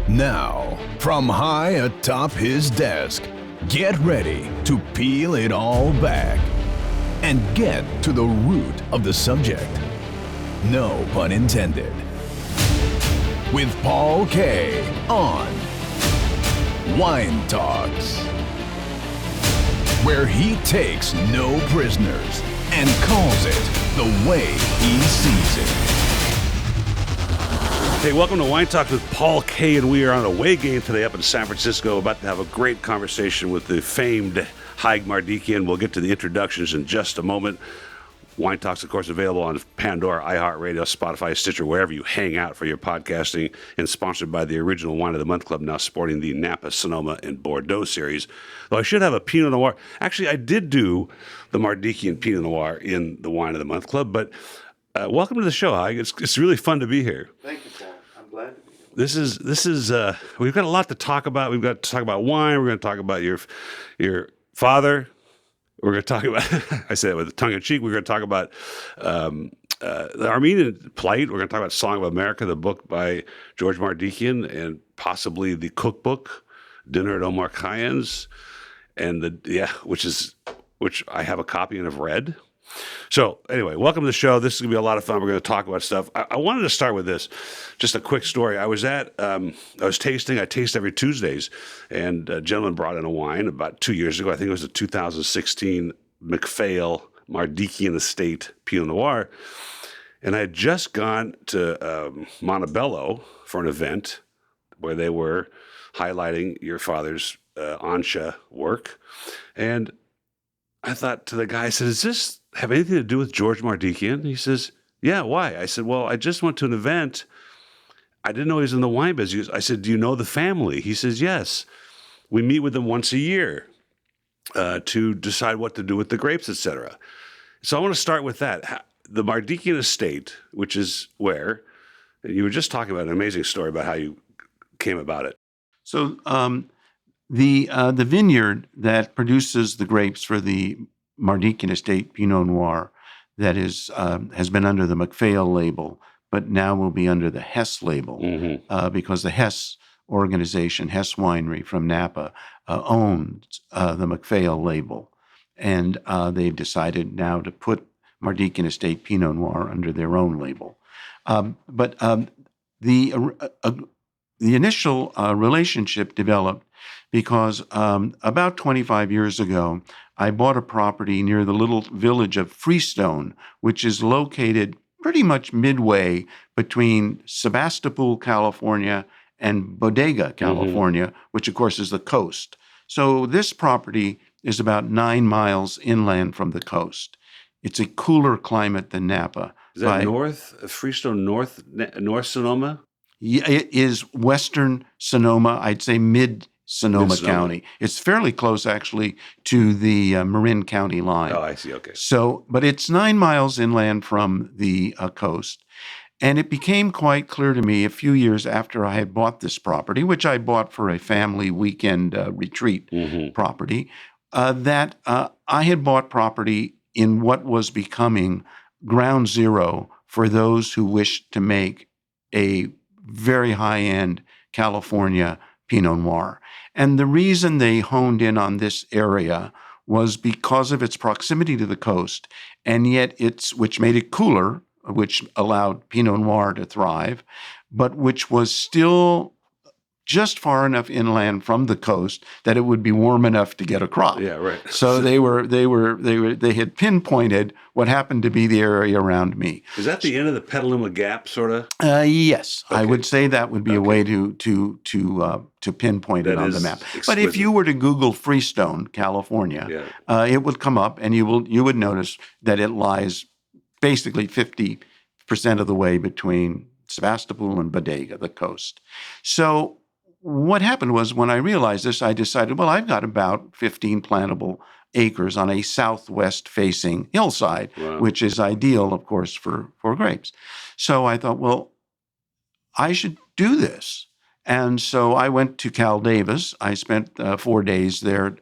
Now, from high atop his desk, get ready to peel it all back and get to the root of the subject. No pun intended. With Paul K. on Wine Talks, where he takes no prisoners and calls it the way he sees it. Hey, welcome to Wine Talk with Paul K. And we are on a away game today up in San Francisco, about to have a great conversation with the famed Haig Mardikian. We'll get to the introductions in just a moment. Wine Talk's, of course, available on Pandora, iHeartRadio, Spotify, Stitcher, wherever you hang out for your podcasting, and sponsored by the Original Wine of the Month Club, now sporting the Napa, Sonoma, and Bordeaux series. Though I should have a Pinot Noir. Actually, I did do the Mardikian Pinot Noir in the Wine of the Month Club, but welcome to the show, Haig. It's really fun to be here. Thank you, Paul. I'm glad to be here. This is we've got a lot to talk about. We've got to talk about wine. We're going to talk about your father. We're going to talk about, I say it with tongue in cheek, we're going to talk about the Armenian plight. We're going to talk about Song of America, the book by George Mardikian, and possibly the cookbook, Dinner at Ohmar Khayyams, and which I have a copy and have read. So anyway, welcome to the show. This is going to be a lot of fun. We're going to talk about stuff. I wanted to start with this, just a quick story. I was tasting. I taste every Tuesdays, and a gentleman brought in a wine about 2 years ago. I think it was a 2016 McPhail Mardikian Estate Pinot Noir. And I had just gone to Montebello for an event where they were highlighting your father's Ancha work. And I thought to the guy, I said, does this have anything to do with George Mardikian? He says, yeah, why? I said, well, I just went to an event. I didn't know he was in the wine business. I said, do you know the family? He says, yes. We meet with them once a year to decide what to do with the grapes, etc. So I want to start with that. The Mardikian Estate, which is where, you were just talking about an amazing story about how you came about it. So the vineyard that produces the grapes for the Mardikian Estate Pinot Noir, that is has been under the McPhail label, but now will be under the Hess label, because the Hess organization, Hess Winery from Napa, owns the McPhail label. And they've decided now to put Mardikian Estate Pinot Noir under their own label. But the initial relationship developed because about 25 years ago, I bought a property near the little village of Freestone, which is located pretty much midway between Sebastopol, California, and Bodega, California, which of course is the coast. So this property is about 9 miles inland from the coast. It's a cooler climate than Napa. Is that Freestone North Sonoma? Yeah, it is western Sonoma, I'd say mid-Sonoma County. It's fairly close, actually, to the Marin County line. Oh, I see, okay. So, but it's 9 miles inland from the coast. And it became quite clear to me a few years after I had bought this property, which I bought for a family weekend retreat property, that I had bought property in what was becoming ground zero for those who wished to make a very high-end California Pinot Noir. And the reason they honed in on this area was because of its proximity to the coast, and yet which made it cooler, which allowed Pinot Noir to thrive, but which was still just far enough inland from the coast that it would be warm enough to get a crop. Yeah, right. So they had pinpointed what happened to be the area around me. Is that the end of the Petaluma Gap, sort of? Yes, okay. I would say that would be a way to pinpoint it on the map. Exquisite. But if you were to Google Freestone, California, it would come up, and you would notice that it lies basically 50% of the way between Sebastopol and Bodega, the coast. So what happened was, when I realized this, I decided, well, I've got about 15 plantable acres on a southwest-facing hillside, which is ideal, of course, for grapes. So I thought, well, I should do this. And so I went to Cal Davis. I spent 4 days there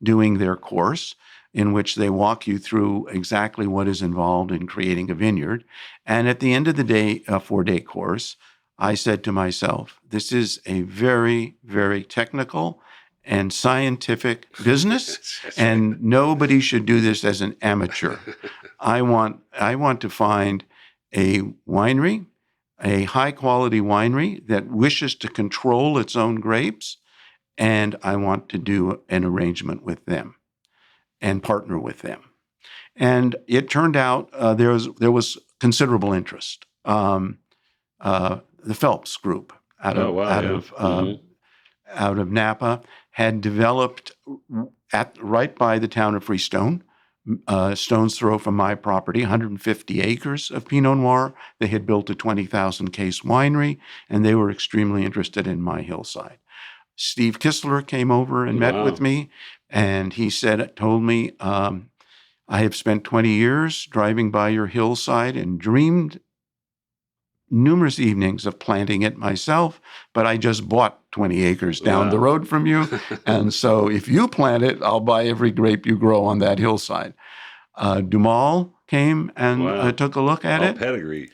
doing their course, in which they walk you through exactly what is involved in creating a vineyard. And at the end of the day, a 4-day course, I said to myself, this is a very, very technical and scientific business, and nobody should do this as an amateur. I want to find a winery, a high-quality winery that wishes to control its own grapes, and I want to do an arrangement with them and partner with them. And it turned out there was considerable interest. The Phelps Group out of Napa had developed right by the town of Freestone, stone's throw from my property, 150 acres of Pinot Noir. They had built a 20,000 case winery, and they were extremely interested in my hillside. Steve Kistler came over and met with me, and he told me, I have spent 20 years driving by your hillside and dreamed numerous evenings of planting it myself, but I just bought 20 acres down the road from you. And so if you plant it, I'll buy every grape you grow on that hillside. Dumal came and took a look at it. Pedigree.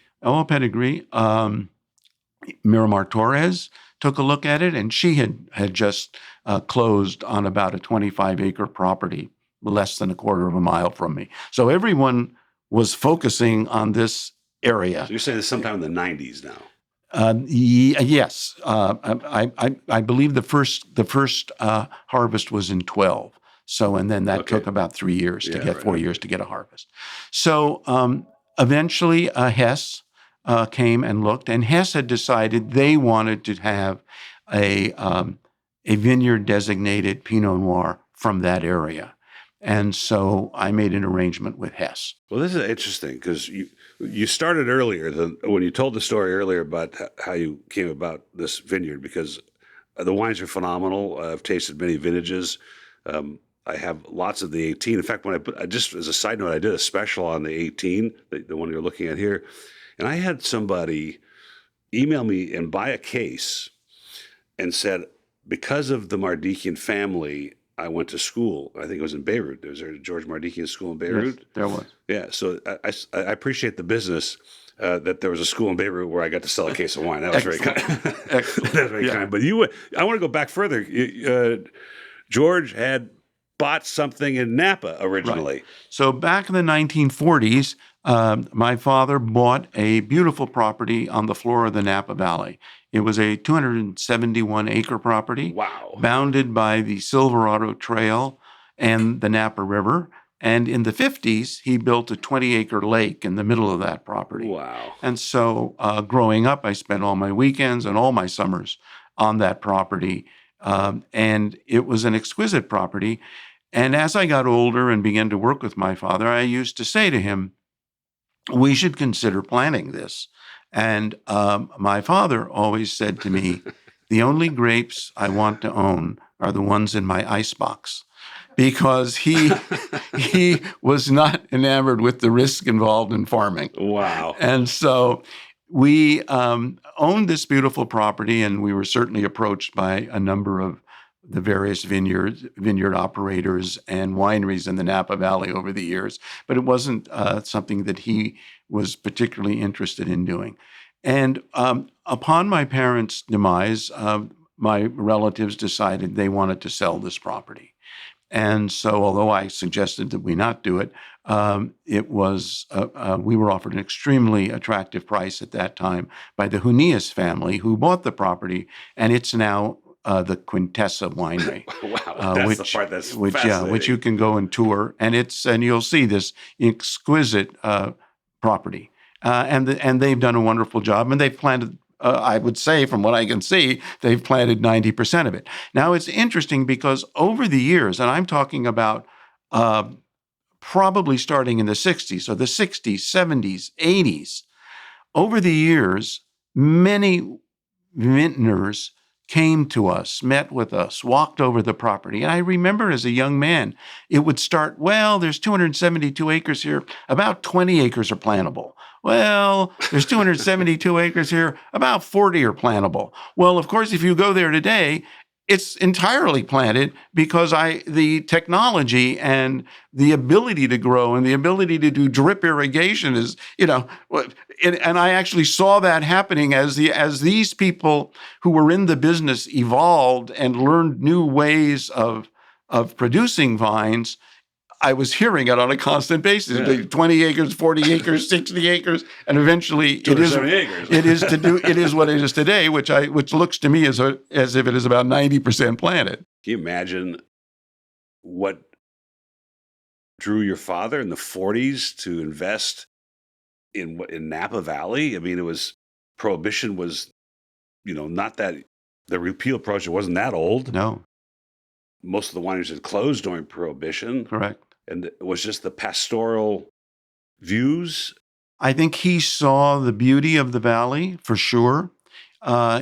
Miramar Torres took a look at it, and she had just closed on about a 25-acre property less than a quarter of a mile from me. So everyone was focusing on this area. So you're saying this sometime in the 90s now? Yes. I believe the first harvest was in 12. So, and then that took about 3 years to get 4 years to get a harvest. So eventually Hess came and looked, and Hess had decided they wanted to have a vineyard designated Pinot Noir from that area. And so I made an arrangement with Hess. Well, this is interesting because you started earlier when you told the story earlier about how you came about this vineyard, because the wines are phenomenal. I've tasted many vintages. I have lots of the 18. In fact, when I just as a side note, I did a special on the 18, the one you're looking at here, and I had somebody email me and buy a case and said, because of the Mardikian family, I went to school. I think it was in Beirut. There was a George Mardikian school in Beirut. Yes, there was. Yeah, so I appreciate the business that there was a school in Beirut where I got to sell a case of wine. That was very kind. Excellent. That was very kind. But I want to go back further. George had bought something in Napa originally. Right. So back in the 1940s, my father bought a beautiful property on the floor of the Napa Valley. It was a 271-acre property, bounded by the Silverado Trail and the Napa River. And in the 50s, he built a 20-acre lake in the middle of that property. Wow. And so growing up, I spent all my weekends and all my summers on that property. And it was an exquisite property. And as I got older and began to work with my father, I used to say to him, we should consider planting this. And my father always said to me, the only grapes I want to own are the ones in my icebox, because he was not enamored with the risk involved in farming. Wow. And so we owned this beautiful property, and we were certainly approached by a number of the various vineyard operators and wineries in the Napa Valley over the years, but it wasn't something that he was particularly interested in doing. And upon my parents' demise, my relatives decided they wanted to sell this property. And so, although I suggested that we not do it, it was we were offered an extremely attractive price at that time by the Hunias family, who bought the property, and it's now the Quintessa Winery. Wow, that's the part that's fascinating. Which you can go and tour, and you'll see this exquisite property, and they've done a wonderful job, and they've planted. I would say, from what I can see, they've planted 90% of it. Now, it's interesting because over the years, and I'm talking about probably starting in the 60s, so the 60s, 70s, 80s, over the years, many vintners came to us, met with us, walked over the property. And I remember as a young man, it would start, well, there's 272 acres here, about 20 acres are plantable. Well, there's 272 acres here, about 40 are plantable. Well, of course, if you go there today, It's entirely planted because the technology and the ability to grow and the ability to do drip irrigation is, and I actually saw that happening as these people who were in the business evolved and learned new ways of producing vines. I was hearing it on a constant basis. Yeah. 20 acres, 40 acres, 60 acres, and eventually it is acres. it is what it is today, which looks to me as if it is about 90% planted. Can you imagine what drew your father in the 40s to invest in Napa Valley? I mean, Prohibition was, not that the repeal project wasn't that old. No. Most of the wineries had closed during Prohibition. Correct. And it was just the pastoral views. I think he saw the beauty of the valley for sure.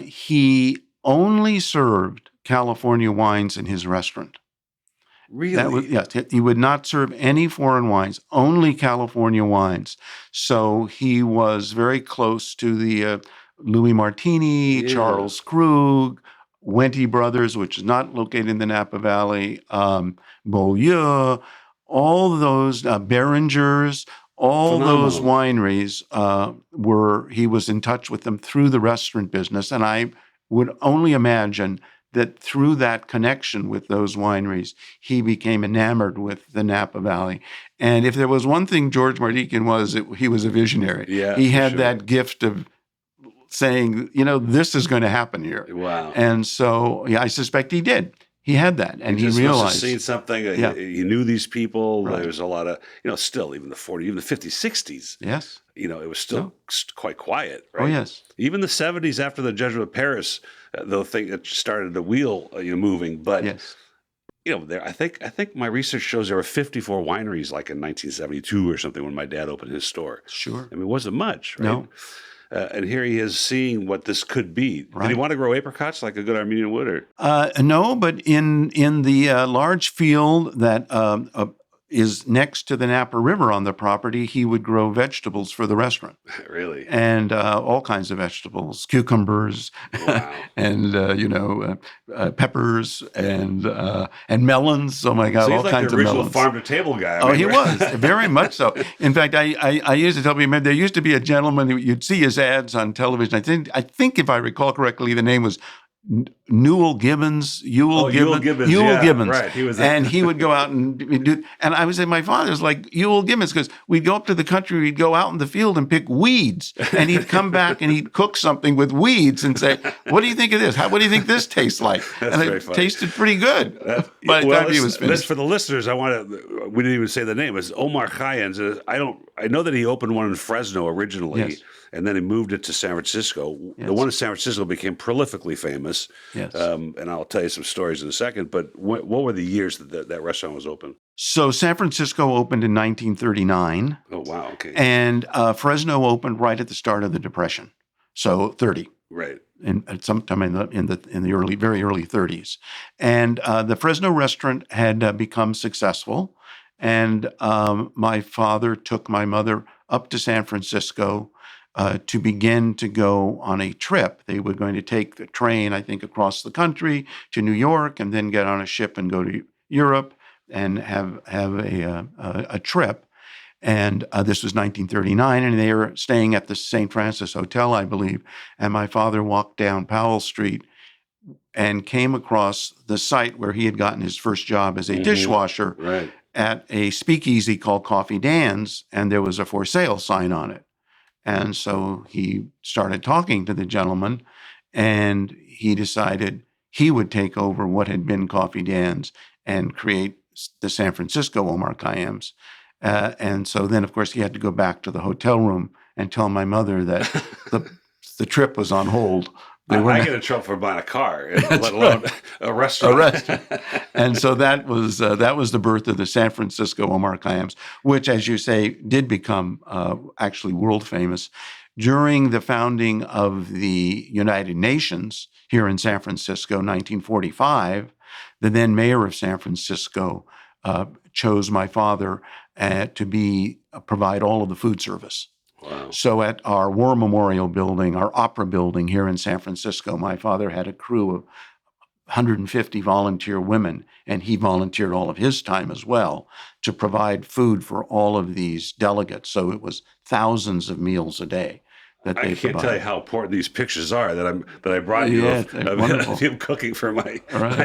He only served California wines in his restaurant. Really? Yes. He would not serve any foreign wines, only California wines. So he was very close to the Louis Martini, Charles Krug, Wente Brothers, which is not located in the Napa Valley, Beaulieu, all those Beringers, all those wineries he was in touch with them through the restaurant business. And I would only imagine that through that connection with those wineries, he became enamored with the Napa Valley. And if there was one thing George Mardikian he was a visionary. Yeah, he had that gift of saying, this is going to happen here. Wow. And so, I suspect he did. He had that, and he realized. Must have seen something. He knew these people. Right. There was a lot of, still even the 40s, even the 50s, 60s. Yes. It was still quite quiet, right? Oh, yes. Even the 70s after the Judgment of Paris, the thing that started the wheel moving. But, yes. I think my research shows there were 54 wineries like in 1972 or something when my dad opened his store. Sure. I mean, it wasn't much, right? No. And here he is seeing what this could be. Right. Did he want to grow apricots like a good Armenian would? Or? No, but in the large field that is next to the Napa River on the property, he would grow vegetables for the restaurant. Really? And all kinds of vegetables, cucumbers, wow. and peppers and melons. Oh my God, so all kinds of melons. He's like the original farm to table guy. Oh, he was very much so. In fact, I used to tell people there used to be a gentleman who you'd see his ads on television. I think if I recall correctly, the name was Ewell Gibbons. Ewell Gibbons. Right. He was and he would go out and do. And I would say my father's like Ewell Gibbons because we'd go up to the country, we'd go out in the field and pick weeds, and he'd come back and he'd cook something with weeds and say, "What do you think of this? What do you think this tastes like?" That's and very it funny. tasted pretty good by the time he was finished. For the listeners, we didn't even say the name. It's Ohmar Khayyams. I know that he opened one in Fresno originally. Yes. And then he moved it to San Francisco. Yes. The one in San Francisco became prolifically famous. Yes. And I'll tell you some stories in a second. But what were the years that restaurant was open? So San Francisco opened in 1939. Oh, wow. Okay. And Fresno opened right at the start of the Depression. So 30. Right. At sometime in the very early 30s. And the Fresno restaurant had become successful. And my father took my mother up to San Francisco to begin to go on a trip. They were going to take the train, I think, across the country to New York and then get on a ship and go to Europe and have a trip. And this was 1939, and they were staying at the St. Francis Hotel, I believe. And my father walked down Powell Street and came across the site where he had gotten his first job as a dishwasher at a speakeasy called Coffee Dan's, and there was a for sale sign on it. And so he started talking to the gentleman, and he decided he would take over what had been Coffee Dan's and create the San Francisco Ohmar Khayyams. And so then, of course, he had to go back to the hotel room and tell my mother that the trip was on hold. I get in trouble for buying a car, let alone a restaurant. And so that was the birth of the San Francisco Ohmar Khayyams, which, as you say, did become actually world famous. During the founding of the United Nations here in San Francisco, 1945, the then mayor of San Francisco chose my father to provide all of the food service. Wow. So at our War Memorial building, our opera building here in San Francisco, my father had a crew of 150 volunteer women, and he volunteered all of his time as well to provide food for all of these delegates. So it was thousands of meals a day that they I can't tell you how important these pictures are that I brought you of him cooking for my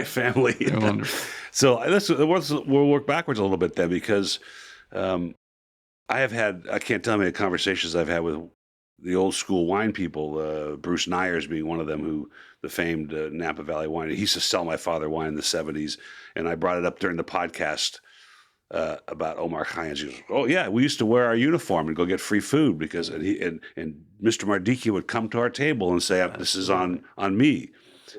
family. They're wonderful. So we'll work backwards a little bit then, because I can't tell how many conversations I've had with the old school wine people, Bruce Nyers being one of them, the famed Napa Valley wine. He used to sell my father wine in the 70s, and I brought it up during the podcast about Ohmar Khayyams. He goes, "Oh yeah, we used to wear our uniform and go get free food because and Mr. Mardikian would come to our table and say, 'This is on me.'"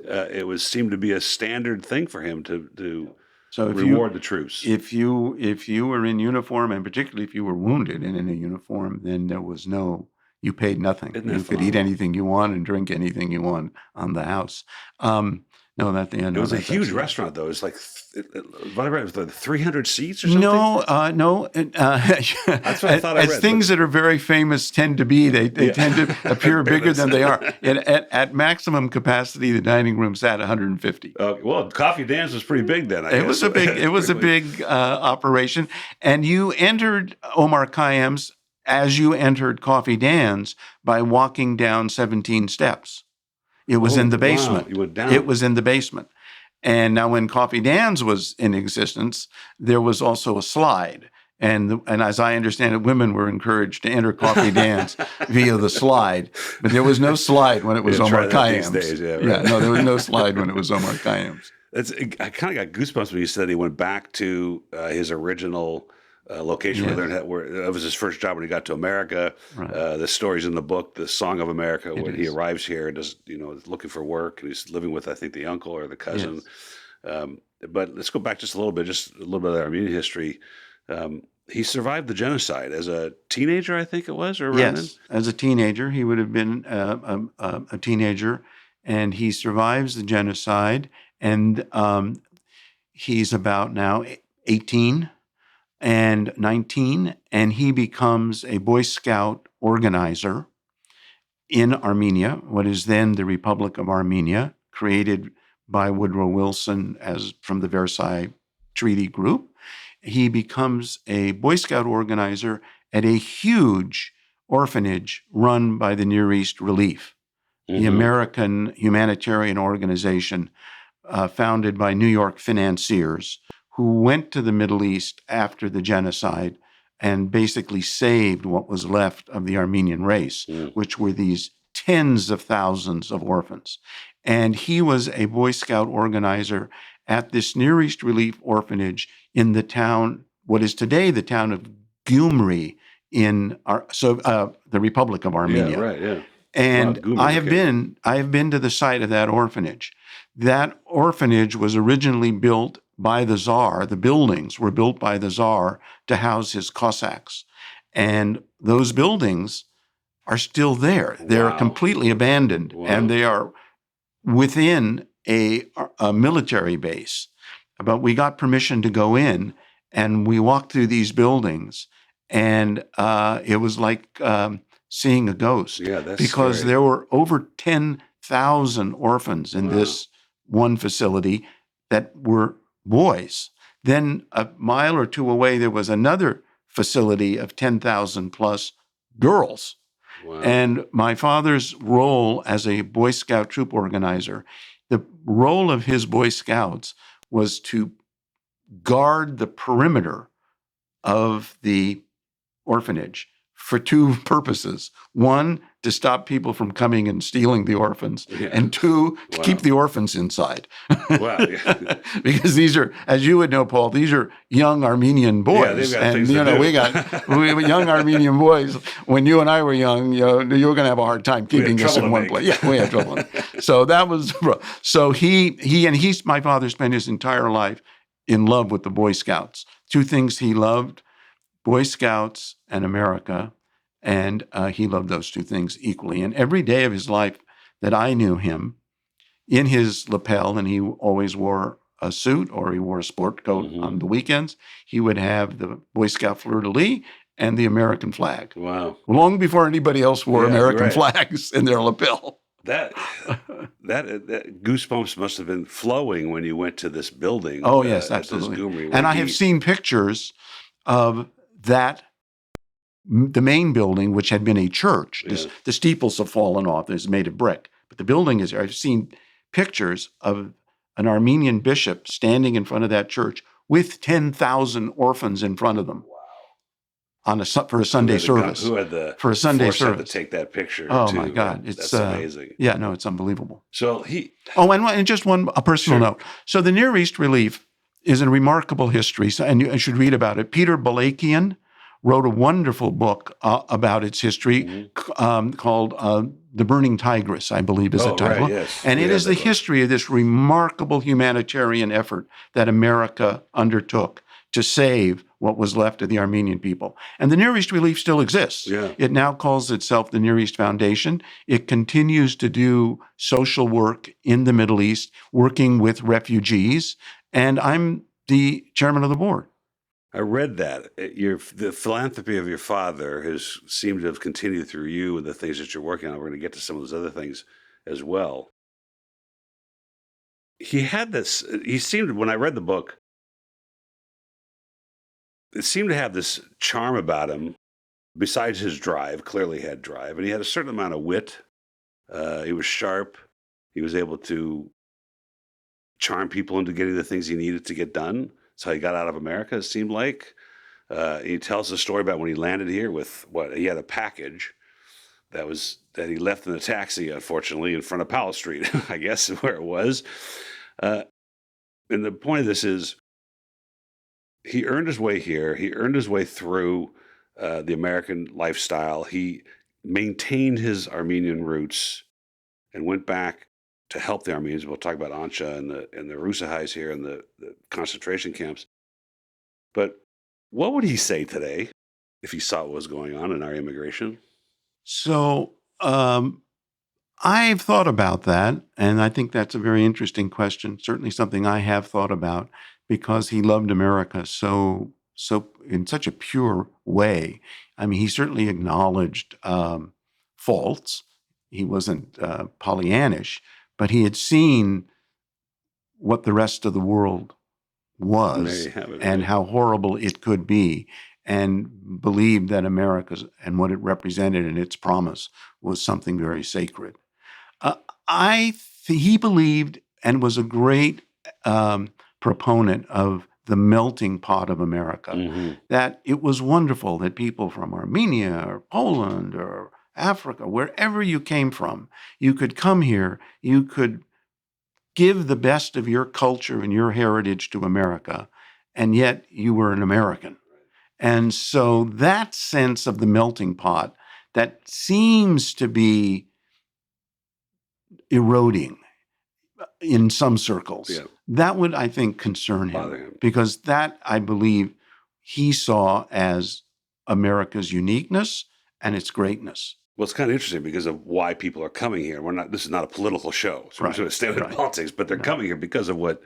It seemed to be a standard thing for him to reward the troops. If you were in uniform, and particularly if you were wounded and in a uniform, then you paid nothing. You could eat anything you want and drink anything you want on the house. It was a huge restaurant, though. It was like, whatever, it was like 300 seats or something? No. That's what I thought I read. As things that are very famous tend to be, they tend to appear bigger than they are. At maximum capacity, the dining room sat 150. Well, Coffee Dan's was pretty big then, I guess. It was a big operation. And you entered Ohmar Khayyams as you entered Coffee Dan's by walking down 17 steps. It was in the basement. Wow. You went down. It was in the basement. And now when Coffee Dan's was in existence, there was also a slide. And as I understand it, women were encouraged to enter Coffee Dan's via the slide. But there was no slide when it was Ohmar Khayyams. There was no slide when it was Ohmar Khayyams. I kind of got goosebumps when you said he went back to his original location where it was his first job when he got to America. Right. The story's in the book, The Song of America, when he arrives here and is looking for work, and he's living with, I think, the uncle or the cousin. Yes. But let's go back just a little bit of the Armenian history. He survived the genocide as a teenager, I think it was, or around then? As a teenager. He would have been a teenager, and he survives the genocide, and he's about now 18 and 19, and he becomes a Boy Scout organizer in Armenia, what is then the Republic of Armenia, created by Woodrow Wilson from the Versailles Treaty Group. He becomes a Boy Scout organizer at a huge orphanage run by the Near East Relief, the American humanitarian organization founded by New York financiers who went to the Middle East after the genocide and basically saved what was left of the Armenian race, which were these tens of thousands of orphans. And he was a Boy Scout organizer at this Near East Relief orphanage in the town, what is today the town of Gyumri in the Republic of Armenia. Yeah, right, yeah. And I have been to the site of that orphanage. That orphanage was originally built by the Tsar. The buildings were built by the Tsar to house his Cossacks. And those buildings are still there. They're completely abandoned, and they are within a military base. But we got permission to go in, and we walked through these buildings, and it was like seeing a ghost. Yeah, that's because scary. There were over 10,000 orphans in this one facility that were boys. Then a mile or two away, there was another facility of 10,000 plus girls. Wow. And my father's role as a Boy Scout troop organizer, the role of his Boy Scouts was to guard the perimeter of the orphanage for two purposes. One, to stop people from coming and stealing the orphans, and two, to keep the orphans inside. Wow. Because these are, as you would know, Paul, these are young Armenian boys. Yeah, they've got we were young Armenian boys. When you and I were young, you were going to have a hard time keeping us in one place. Yeah, we had trouble. So that was, so my father spent his entire life in love with the Boy Scouts. Two things he loved: Boy Scouts and America. And he loved those two things equally. And every day of his life that I knew him, in his lapel, and he always wore a suit or he wore a sport coat on the weekends, he would have the Boy Scout fleur-de-lis and the American flag. Wow. Long before anybody else wore American flags in their lapel. That that goosebumps must have been flowing when you went to this building. Oh, yes, at this absolutely. Gumri, And where I have seen pictures of that, the main building, which had been a church. Yeah. The steeples have fallen off. It's made of brick. But the building is there. I've seen pictures of an Armenian bishop standing in front of that church with 10,000 orphans in front of them for a Sunday service. Who had the for a Sunday foresight service to take that picture? Oh, too? my God. That's amazing. Yeah, no, it's unbelievable. So and just a personal note. So the Near East Relief is a remarkable history, and you should read about it. Peter Balakian wrote a wonderful book about its history called The Burning Tigris, I believe is the title. Right, yes. And it is the history of this remarkable humanitarian effort that America undertook to save what was left of the Armenian people. And the Near East Relief still exists. Yeah. It now calls itself the Near East Foundation. It continues to do social work in the Middle East, working with refugees, and I'm the chairman of the board. I read that. The philanthropy of your father has seemed to have continued through you and the things that you're working on. We're going to get to some of those other things as well. He seemed, when I read the book, it seemed to have this charm about him, besides his drive, clearly had drive, and he had a certain amount of wit. He was sharp. He was able to charm people into getting the things he needed to get done. That's how he got out of America, it seemed like. He tells a story about when he landed here with he had a package that he left in the taxi, unfortunately, in front of Powell Street, I guess, where it was. And the point of this is, he earned his way here. He earned his way through the American lifestyle. He maintained his Armenian roots and went back to help the Armenians. We'll talk about Ansha and the Rusahais here and the concentration camps. But what would he say today if he saw what was going on in our immigration? So I've thought about that, and I think that's a very interesting question. Certainly something I have thought about, because he loved America so in such a pure way. I mean, he certainly acknowledged faults. He wasn't Pollyannish, but he had seen what the rest of the world was and how horrible it could be, and believed that America and what it represented and its promise was something very sacred. He believed and was a great proponent of the melting pot of America, that it was wonderful that people from Armenia or Poland or Africa, wherever you came from, you could come here, you could give the best of your culture and your heritage to America, and yet you were an American. And so that sense of the melting pot that seems to be eroding in some circles, that would, I think, concern him, because that, I believe, he saw as America's uniqueness and its greatness. Well, it's kind of interesting because of why people are coming here. This is not a political show, so we're going to stay with politics, but they're coming here because of what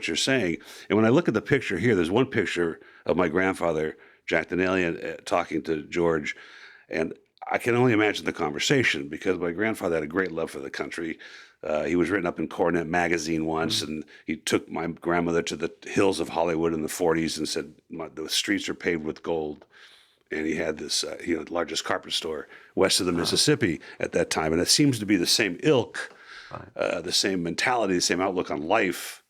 you're saying. And when I look at the picture here, there's one picture of my grandfather, Jack Danielian, talking to George, and I can only imagine the conversation, because my grandfather had a great love for the country. He was written up in Coronet magazine once, and he took my grandmother to the hills of Hollywood in the 40s and said, the streets are paved with gold. And he had this, the largest carpet store west of the Mississippi at that time. And it seems to be the same ilk, the same mentality, the same outlook on life,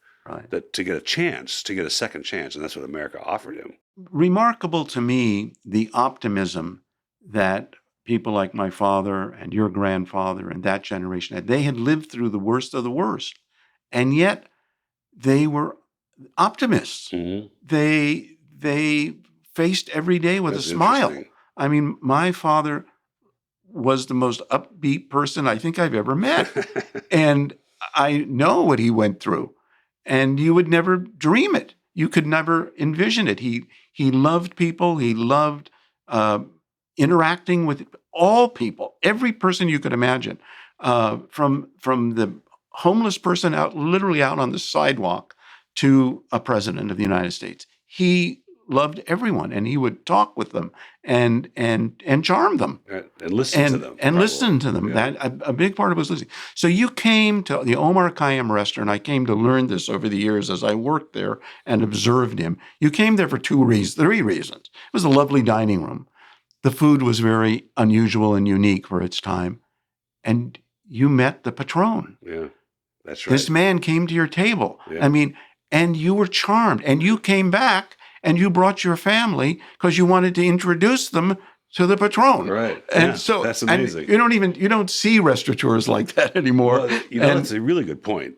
that to get a second chance. And that's what America offered him. Remarkable to me, the optimism that people like my father and your grandfather and that generation had. They had lived through the worst of the worst, and yet they were optimists. They faced every day with a smile. I mean, my father was the most upbeat person I think I've ever met. And I know what he went through. And you would never dream it. You could never envision it. He loved people. He loved interacting with all people, every person you could imagine, from the homeless person literally out on the sidewalk to a president of the United States. He loved everyone, and he would talk with them and charm them and listen to them and listen to them. Yeah. That a big part of it was listening. So you came to the Ohmar Khayyam restaurant. I came to learn this over the years as I worked there and observed him. You came there for three reasons. It was a lovely dining room. The food was very unusual and unique for its time, and you met the patron. Yeah, that's right. This man came to your table. Yeah. I mean, and you were charmed, and you came back and you brought your family because you wanted to introduce them to the patron. Right. And yeah, so that's amazing. And you don't see restaurateurs like that anymore. Well, that's a really good point.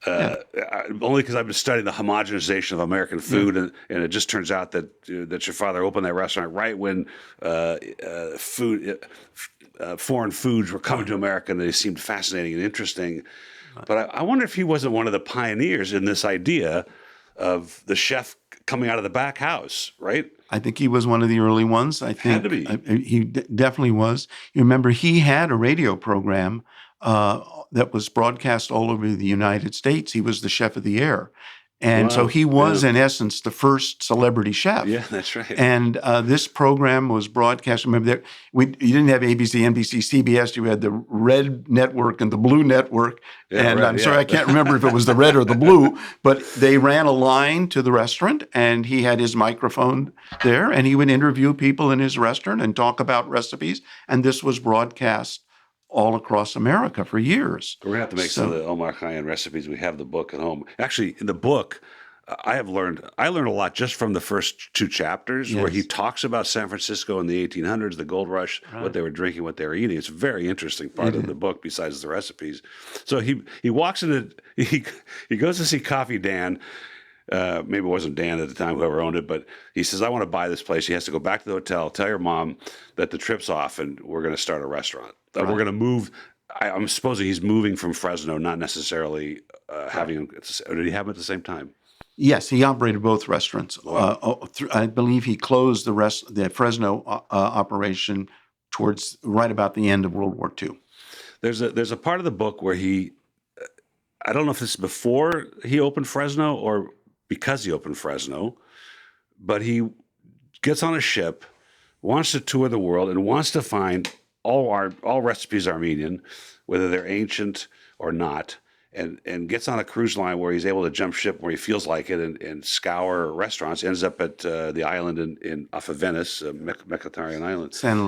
Only because I've been studying the homogenization of American food, and it just turns out that your father opened that restaurant right when foreign foods were coming to America, and they seemed fascinating and interesting. But I wonder if he wasn't one of the pioneers in this idea of the chef coming out of the back house, right? I think he was one of the early ones. I think Had to be. He definitely was. You remember he had a radio program that was broadcast all over the United States. He was the chef of the air. And so he was, in essence, the first celebrity chef. Yeah, that's right. And this program was broadcast. Remember, you didn't have ABC, NBC, CBS. You had the red network and the blue network. Yeah, and right, I'm sorry, I can't remember if it was the red or the blue, but they ran a line to the restaurant, and he had his microphone there, and he would interview people in his restaurant and talk about recipes. And this was broadcast all across America for years. We're gonna have to make some of the Ohmar Khayyam recipes. We have the book at home. Actually, in the book, I learned a lot just from the first two chapters, where he talks about San Francisco in the 1800s, the gold rush, what they were drinking, what they were eating. It's a very interesting part of the book besides the recipes. So he walks into he goes to see Coffee Dan. Maybe it wasn't Dan at the time, whoever owned it, but he says, I want to buy this place. He has to go back to the hotel, tell your mom that the trip's off and we're going to start a restaurant. We're going to move. I'm supposing he's moving from Fresno, not necessarily having them. Or did he have them at the same time? Yes, he operated both restaurants. I believe he closed the Fresno operation towards right about the end of World War II. There's a part of the book where I don't know if this is before he opened Fresno or because he opened Fresno, but he gets on a ship, wants to tour the world, and wants to find all recipes Armenian, whether they're ancient or not, and gets on a cruise line where he's able to jump ship where he feels like it and scour restaurants. Ends up at the island off of Venice, Mekhitaryan Island, San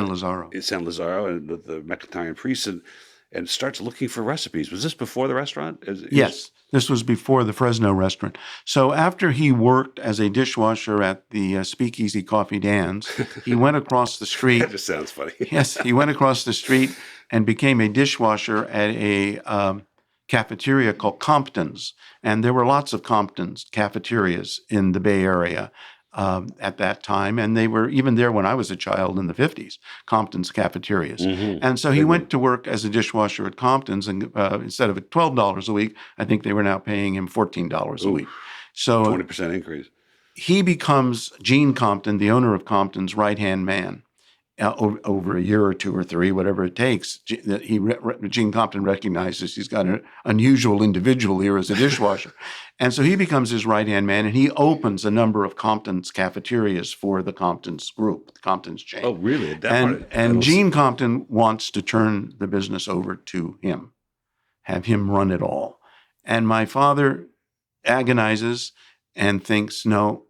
Lazaro. San Lazaro, and the Mekhitaryan priests, and starts looking for recipes. Was this before the restaurant? Yes, this was before the Fresno restaurant. So after he worked as a dishwasher at the Speakeasy Coffee Dan's, he went across the street. That just sounds funny. Yes, he went across the street and became a dishwasher at a cafeteria called Compton's. And there were lots of Compton's cafeterias in the Bay Area at that time. And they were even there when I was a child in the 50s, Compton's cafeterias. Mm-hmm. And so he went to work as a dishwasher at Compton's, and instead of $12 a week, I think they were now paying him $14 a week. So 20% increase. He becomes Gene Compton, the owner of Compton's right-hand man. Over a year or two or three, whatever it takes, Gene Compton recognizes he's got an unusual individual here as a dishwasher. And so he becomes his right-hand man, and he opens a number of Compton's cafeterias for the Compton's group, the Compton's chain. Oh, really? And Gene Compton wants to turn the business over to him, have him run it all. And my father agonizes and thinks, no,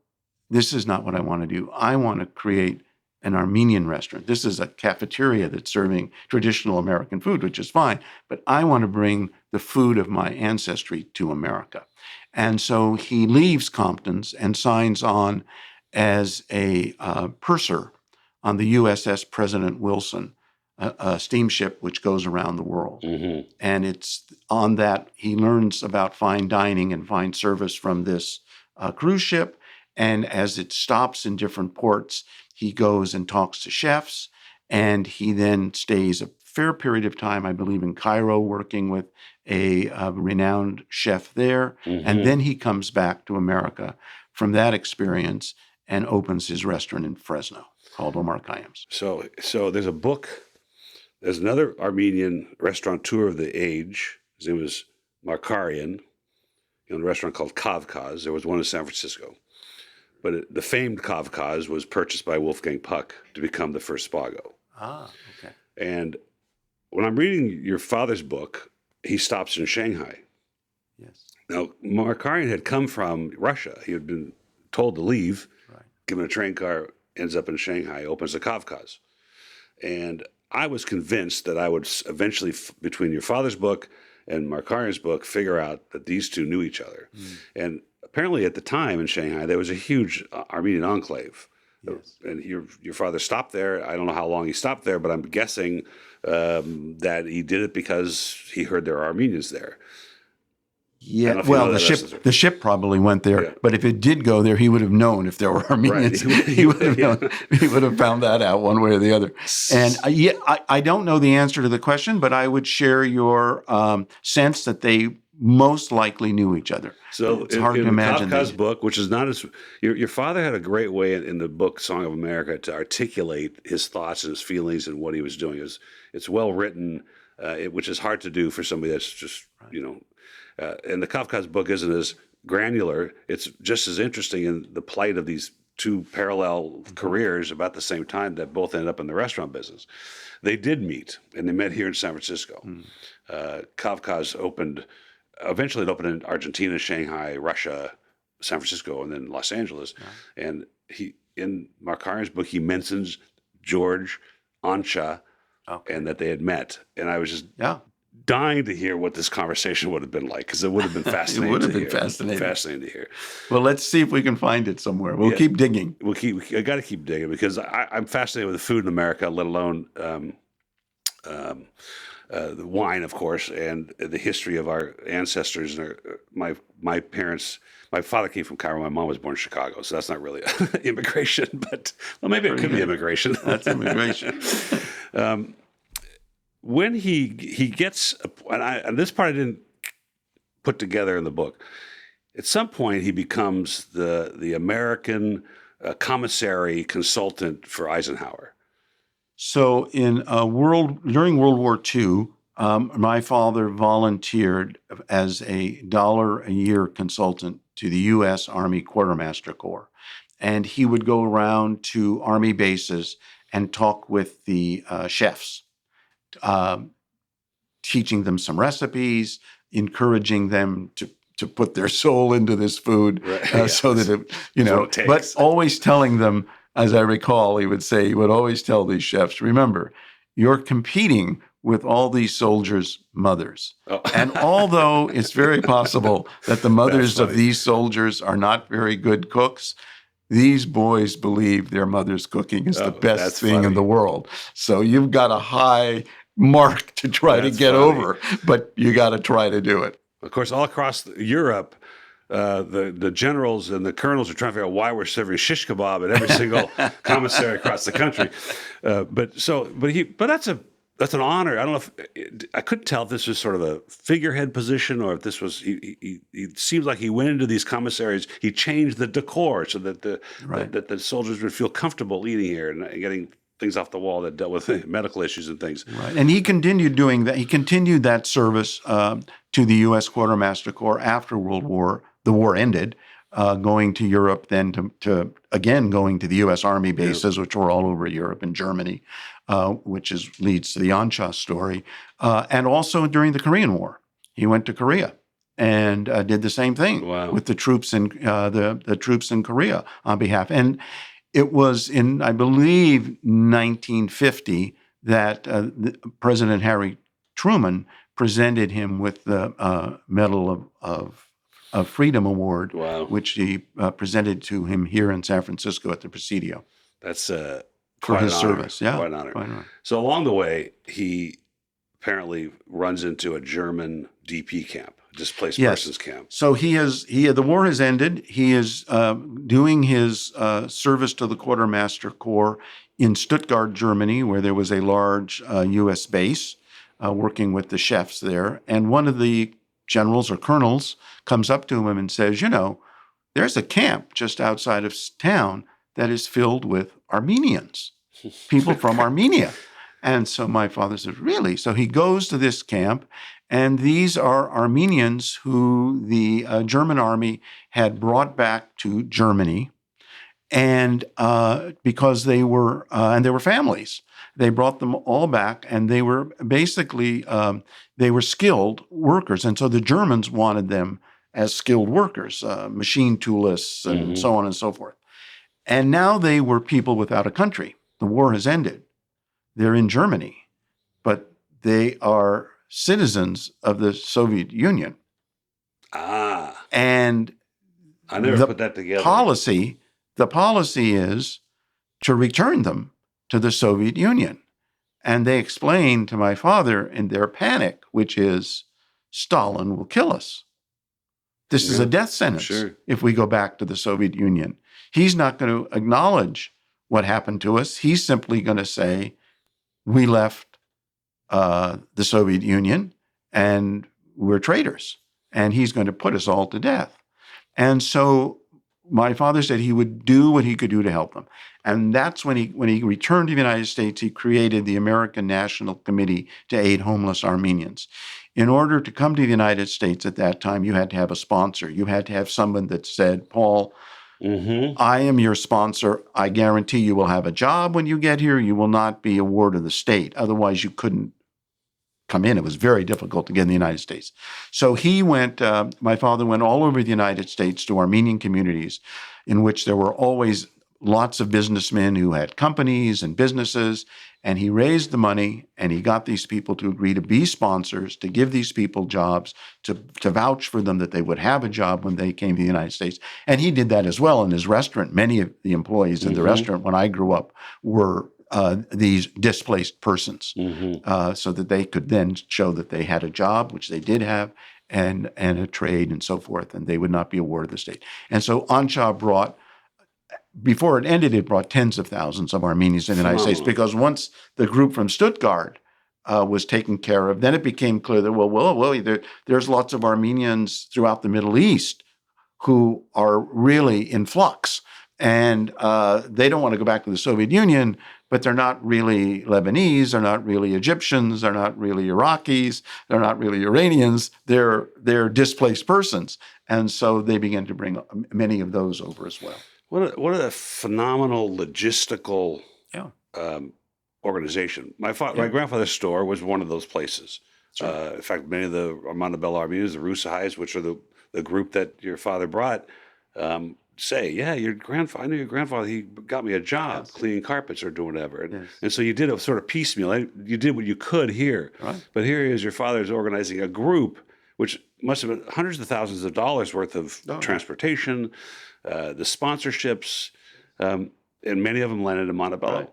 this is not what I want to do. I want to create an Armenian restaurant. This is a cafeteria that's serving traditional American food, which is fine, but I want to bring the food of my ancestry to America. And so he leaves Compton's and signs on as a purser on the USS President Wilson, a steamship which goes around the world. Mm-hmm. And it's on that he learns about fine dining and fine service from this cruise ship. And as it stops in different ports, he goes and talks to chefs, and he then stays a fair period of time, I believe, in Cairo, working with a renowned chef there. Mm-hmm. And then he comes back to America from that experience and opens his restaurant in Fresno called Ohmar Khayyams. So there's a book. There's another Armenian restaurateur of the age. His name was Mardikian. He owned a restaurant called Kavkaz. There was one in San Francisco. the famed Kavkaz was purchased by Wolfgang Puck to become the first Spago. Ah, okay. And when I'm reading your father's book, he stops in Shanghai. Yes. Now, Mardikian had come from Russia. He had been told to leave, given a train car, ends up in Shanghai, opens a Kavkaz. And I was convinced that I would eventually, between your father's book and Mardikian's book, figure out that these two knew each other. And apparently at the time in Shanghai, there was a huge Armenian enclave. Yes. And your father stopped there. I don't know how long he stopped there, but I'm guessing that he did it because he heard there are Armenians there. Yeah, well, the ship probably went there, but if it did go there, he would have known if there were Armenians. Right. He would have known. He would have found that out one way or the other. And I don't know the answer to the question, but I would share your sense that they most likely knew each other. So it's hard to imagine. Kafka's book, which is not as your father had a great way in the book Song of America to articulate his thoughts and his feelings and what he was doing. It's well written, which is hard to do for somebody that's just and the Kafka's book isn't as granular. It's just as interesting in the plight of these two parallel careers about the same time that both ended up in the restaurant business. They did meet, and they met here in San Francisco. Kafka's eventually it opened in Argentina, Shanghai, Russia, San Francisco, and then Los Angeles. Yeah. And in Mardikian's book, he mentions George, Ancha, and that they had met. And I was just dying to hear what this conversation would have been like, because it would have been fascinating. It would have been fascinating to hear. Well, let's see if we can find it somewhere. We'll keep digging. I got to keep digging, because I'm fascinated with the food in America, let alone the wine, of course, and the history of our ancestors. And my parents. My father came from Cairo. My mom was born in Chicago, so that's not really immigration, but maybe it could be immigration. That's immigration. When he gets, and this part I didn't put together in the book, at some point he becomes the American commissary consultant for Eisenhower. So during World War II, my father volunteered as a $1 a year consultant to the U.S. Army Quartermaster Corps. And he would go around to Army bases and talk with the chefs, teaching them some recipes, encouraging them to put their soul into this food, so that it, but always telling them, as I recall, he would always tell these chefs, remember, you're competing with all these soldiers' mothers. Oh. And although it's very possible that the mothers of these soldiers are not very good cooks, these boys believe their mother's cooking is the best thing in the world. So you've got a high mark to try to get over, but you got to try to do it. Of course, all across Europe, the generals and the colonels are trying to figure out why we're serving shish kebab at every single commissary across the country. But that's an honor. I don't know if I couldn't tell if this was sort of a figurehead position or if this was. He seems like he went into these commissaries. He changed the decor so that the soldiers would feel comfortable eating here and getting things off the wall that dealt with medical issues and things. Right, and he continued doing that. He continued that service to the U.S. Quartermaster Corps after the war ended, going to Europe, then to again going to the U.S. Army bases, which were all over Europe and Germany, which leads to the Ancha story, and also during the Korean War, he went to Korea and did the same thing with the troops in the troops in Korea on behalf. And it was in, I believe, 1950 that President Harry Truman presented him with the Medal of Freedom Award, which he presented to him here in San Francisco at the Presidio. That's for his service. Yeah, quite an honor. So along the way, he apparently runs into a German DP camp, displaced persons camp. So the war has ended. He is doing his service to the Quartermaster Corps in Stuttgart, Germany, where there was a large U.S. base, working with the chefs there. And one of the generals or colonels comes up to him and says, there's a camp just outside of town that is filled with Armenians, people from Armenia. And so my father says, really? So he goes to this camp, and these are Armenians who the German army had brought back to Germany and because they were families. They brought them all back, and they were basically they were skilled workers, and so the Germans wanted them as skilled workers, machine toolists, and so on and so forth. And now they were people without a country. The war has ended. They're in Germany, but they are citizens of the Soviet Union. Ah. And I never put that together. The policy is to return them to the Soviet Union. And they explained to my father in their panic, which is, Stalin will kill us. This is a death sentence if we go back to the Soviet Union. He's not going to acknowledge what happened to us. He's simply going to say, we left the Soviet Union and we're traitors. And he's going to put us all to death. And so my father said he would do what he could do to help them. And that's when he returned to the United States, he created the American National Committee to Aid Homeless Armenians. In order to come to the United States at that time, you had to have a sponsor. You had to have someone that said, Paul, I am your sponsor. I guarantee you will have a job when you get here. You will not be a ward of the state. Otherwise, you couldn't come in. It was very difficult to get in the United States. So he went, my father went all over the United States to Armenian communities in which there were always lots of businessmen who had companies and businesses, and he raised the money and he got these people to agree to be sponsors, to give these people jobs, to vouch for them that they would have a job when they came to the United States. And he did that as well in his restaurant. Many of the employees in the restaurant when I grew up were these displaced persons, so that they could then show that they had a job, which they did have, and a trade and so forth, and they would not be a ward of the state. And so Ansha brought, before it ended, it brought tens of thousands of Armenians in the United States, because once the group from Stuttgart was taken care of, then it became clear that, there's lots of Armenians throughout the Middle East who are really in flux. And they don't want to go back to the Soviet Union, but they're not really Lebanese, they're not really Egyptians, they're not really Iraqis, they're not really Iranians, they're displaced persons. And so they began to bring many of those over as well. What a phenomenal logistical organization. My grandfather's store was one of those places. In fact, many of the Montebello Armenians, the Rusahais, which are the group that your father brought, say, your grandfather, I knew your grandfather, he got me a job cleaning carpets or doing whatever. And so you did a sort of piecemeal. You did what you could here. Right. But here is your father's organizing a group, which must have been hundreds of thousands of dollars worth of transportation, the sponsorships, and many of them landed in Montebello.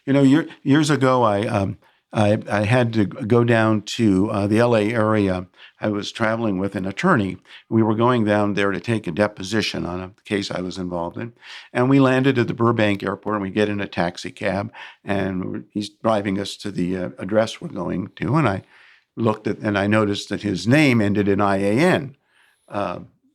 Right. Years ago, I had to go down to the LA area. I was traveling with an attorney. We were going down there to take a deposition on a case I was involved in. And we landed at the Burbank airport, and we get in a taxi cab, and he's driving us to the address we're going to. And I looked at, and I noticed that his name ended in IAN.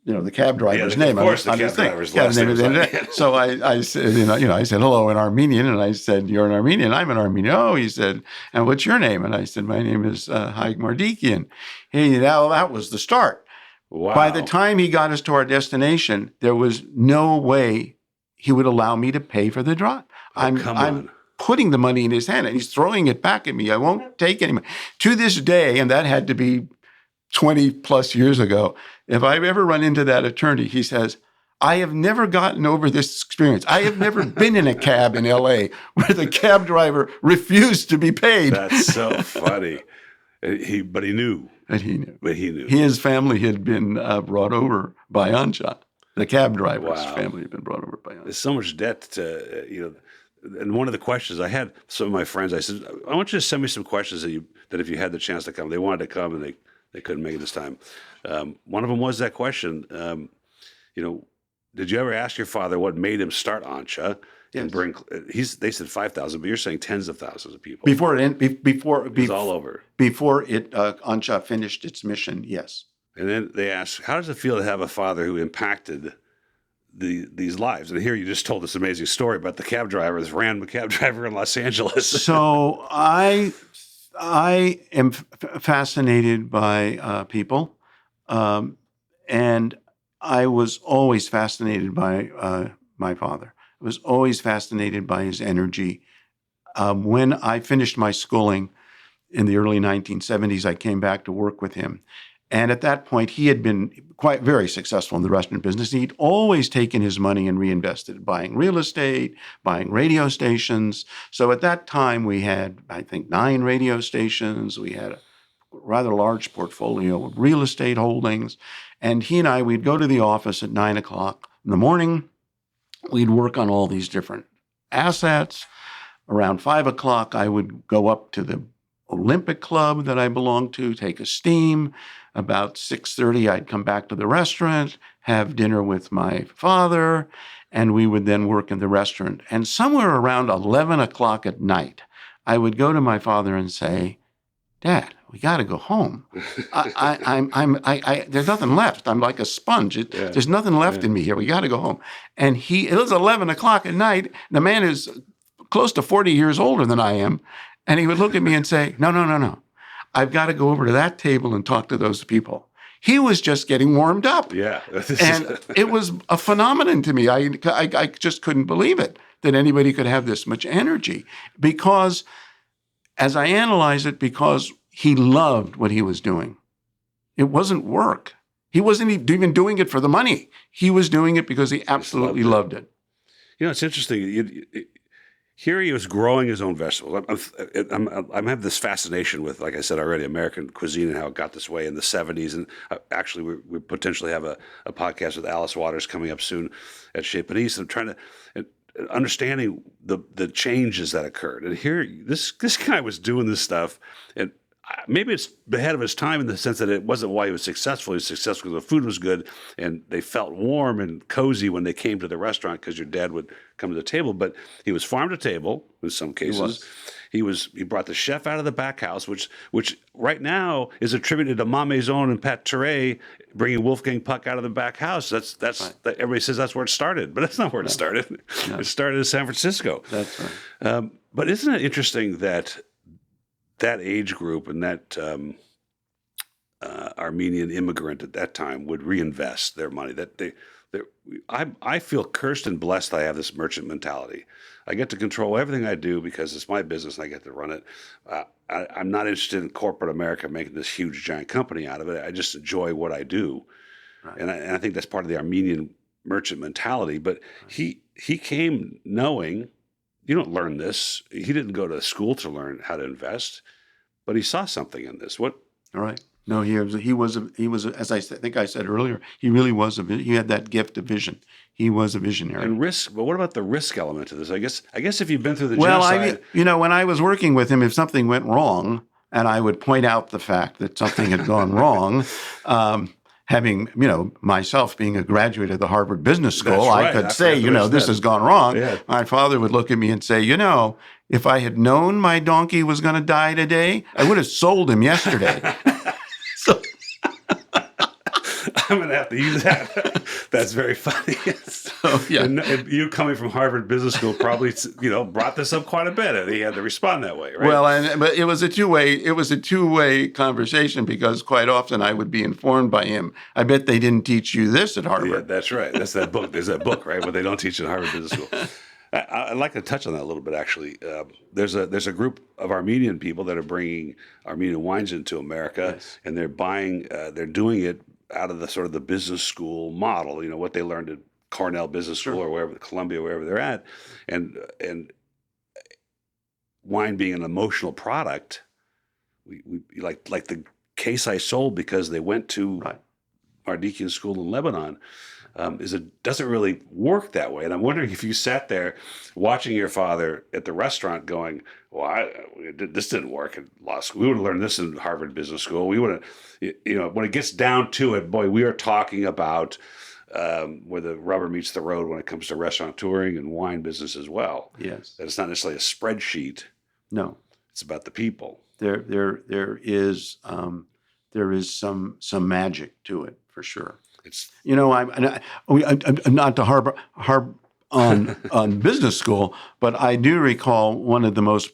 The cab driver's name. Of course, the cab driver's last name. So I said, I said, hello in Armenian. And I said, you're an Armenian. I'm an Armenian. Oh, he said, and what's your name? And I said, my name is Haig Mardikian. Now that was the start. Wow. By the time he got us to our destination, there was no way he would allow me to pay for the drive. I'm putting the money in his hand, and he's throwing it back at me. I won't take any money. To this day, and that had to be 20 plus years ago, if I've ever run into that attorney, he says, I have never gotten over this experience. I have never been in a cab in LA where the cab driver refused to be paid. That's so funny. But he knew. His family had been brought over by Ansha. The cab driver's family had been brought over by Ansha. There's so much debt to, and one of the questions I had, some of my friends, I said, I want you to send me some questions that if you had the chance to come, they wanted to come and they couldn't make it this time. One of them was that question. Did you ever ask your father what made him start Ansha and bring? They said 5,000, but you're saying tens of thousands of people. Before it was all over. Before Ansha finished its mission, yes. And then they asked, how does it feel to have a father who impacted these lives? And here you just told this amazing story about the cab driver, this random cab driver in Los Angeles. So I am fascinated by people, and I was always fascinated by my father. was always fascinated by his energy. When I finished my schooling in the early 1970s, I came back to work with him. And at that point, he had been very successful in the restaurant business. He'd always taken his money and reinvested, buying real estate, buying radio stations. So at that time, we had, I think, 9 radio stations. We had a rather large portfolio of real estate holdings. And he and I, we'd go to the office at 9 o'clock in the morning. We'd work on all these different assets. Around 5 o'clock, I would go up to the Olympic Club that I belonged to, take a steam. About 6:30, I'd come back to the restaurant, have dinner with my father, and we would then work in the restaurant. And somewhere around 11 o'clock at night, I would go to my father and say, "Dad, we got to go home. There's nothing left. I'm like a sponge. There's nothing left in me here. We got to go home." And it was 11 o'clock at night. The man is close to 40 years older than I am. And he would look at me and say, no. I've got to go over to that table and talk to those people. He was just getting warmed up. Yeah. And it was a phenomenon to me. I just couldn't believe it, that anybody could have this much energy. Because, as I analyze it, because he loved what he was doing. It wasn't work. He wasn't even doing it for the money. He was doing it because he absolutely loved it. You know, it's interesting. Here he was growing his own vegetables. I have this fascination with, like I said already, American cuisine and how it got this way in the 70s. And actually, we potentially have a podcast with Alice Waters coming up soon at Chez Panisse. I'm trying to understanding the changes that occurred. And here, this guy was doing this stuff, and maybe it's ahead of his time in the sense that it wasn't why he was successful. He was successful because the food was good and they felt warm and cozy when they came to the restaurant because your dad would come to the table. But he was farm to table in some cases. He brought the chef out of the back house, which right now is attributed to Ma Maison and Pat Teray bringing Wolfgang Puck out of the back house. That's right. Everybody says that's where it started, but that's not where it started. No. It started in San Francisco. That's right. But isn't it interesting that age group and that Armenian immigrant at that time would reinvest their money? I feel cursed and blessed that I have this merchant mentality. I get to control everything I do because it's my business and I get to run it. I'm not interested in corporate America making this huge, giant company out of it. I just enjoy what I do. Right. And I think that's part of the Armenian merchant mentality. But he came knowing, you don't learn this. He didn't go to school to learn how to invest, but he saw something in this. What? All right. No, he was as I think I said earlier, he really was he had that gift of vision. He was a visionary. And risk, but what about the risk element of this? I guess if you've been through the genocide. When I was working with him, if something went wrong, and I would point out the fact that something had gone wrong, having, myself being a graduate of the Harvard Business School, right. I could say, this has gone wrong. Yeah. My father would look at me and say, if I had known my donkey was going to die today, I would have sold him yesterday. So I'm going to have to use that. That's very funny. So, yeah. And you coming from Harvard Business School probably, brought this up quite a bit, and he had to respond that way, right? Well, but it was a two-way conversation because quite often I would be informed by him. I bet they didn't teach you this at Harvard. Yeah, that's right. That's that book. There's that book, right, what they don't teach in Harvard Business School. I'd like to touch on that a little bit, actually. There's a group of Armenian people that are bringing Armenian wines into America, yes. And they're doing it out of the sort of the business school model, what they learned at Cornell Business School or wherever, Columbia, wherever they're at, and wine being an emotional product, we like the case I sold because they went to Mardikian school in Lebanon. Doesn't really work that way. And I'm wondering if you sat there watching your father at the restaurant going, well, this didn't work at law school. We would have learned this in Harvard Business School. We would have, when it gets down to it, boy, we are talking about where the rubber meets the road when it comes to restaurateuring and wine business as well. Yes. That it's not necessarily a spreadsheet. No. It's about the people. There is some magic to it for sure. It's I'm not to harp on business school, but I do recall one of the most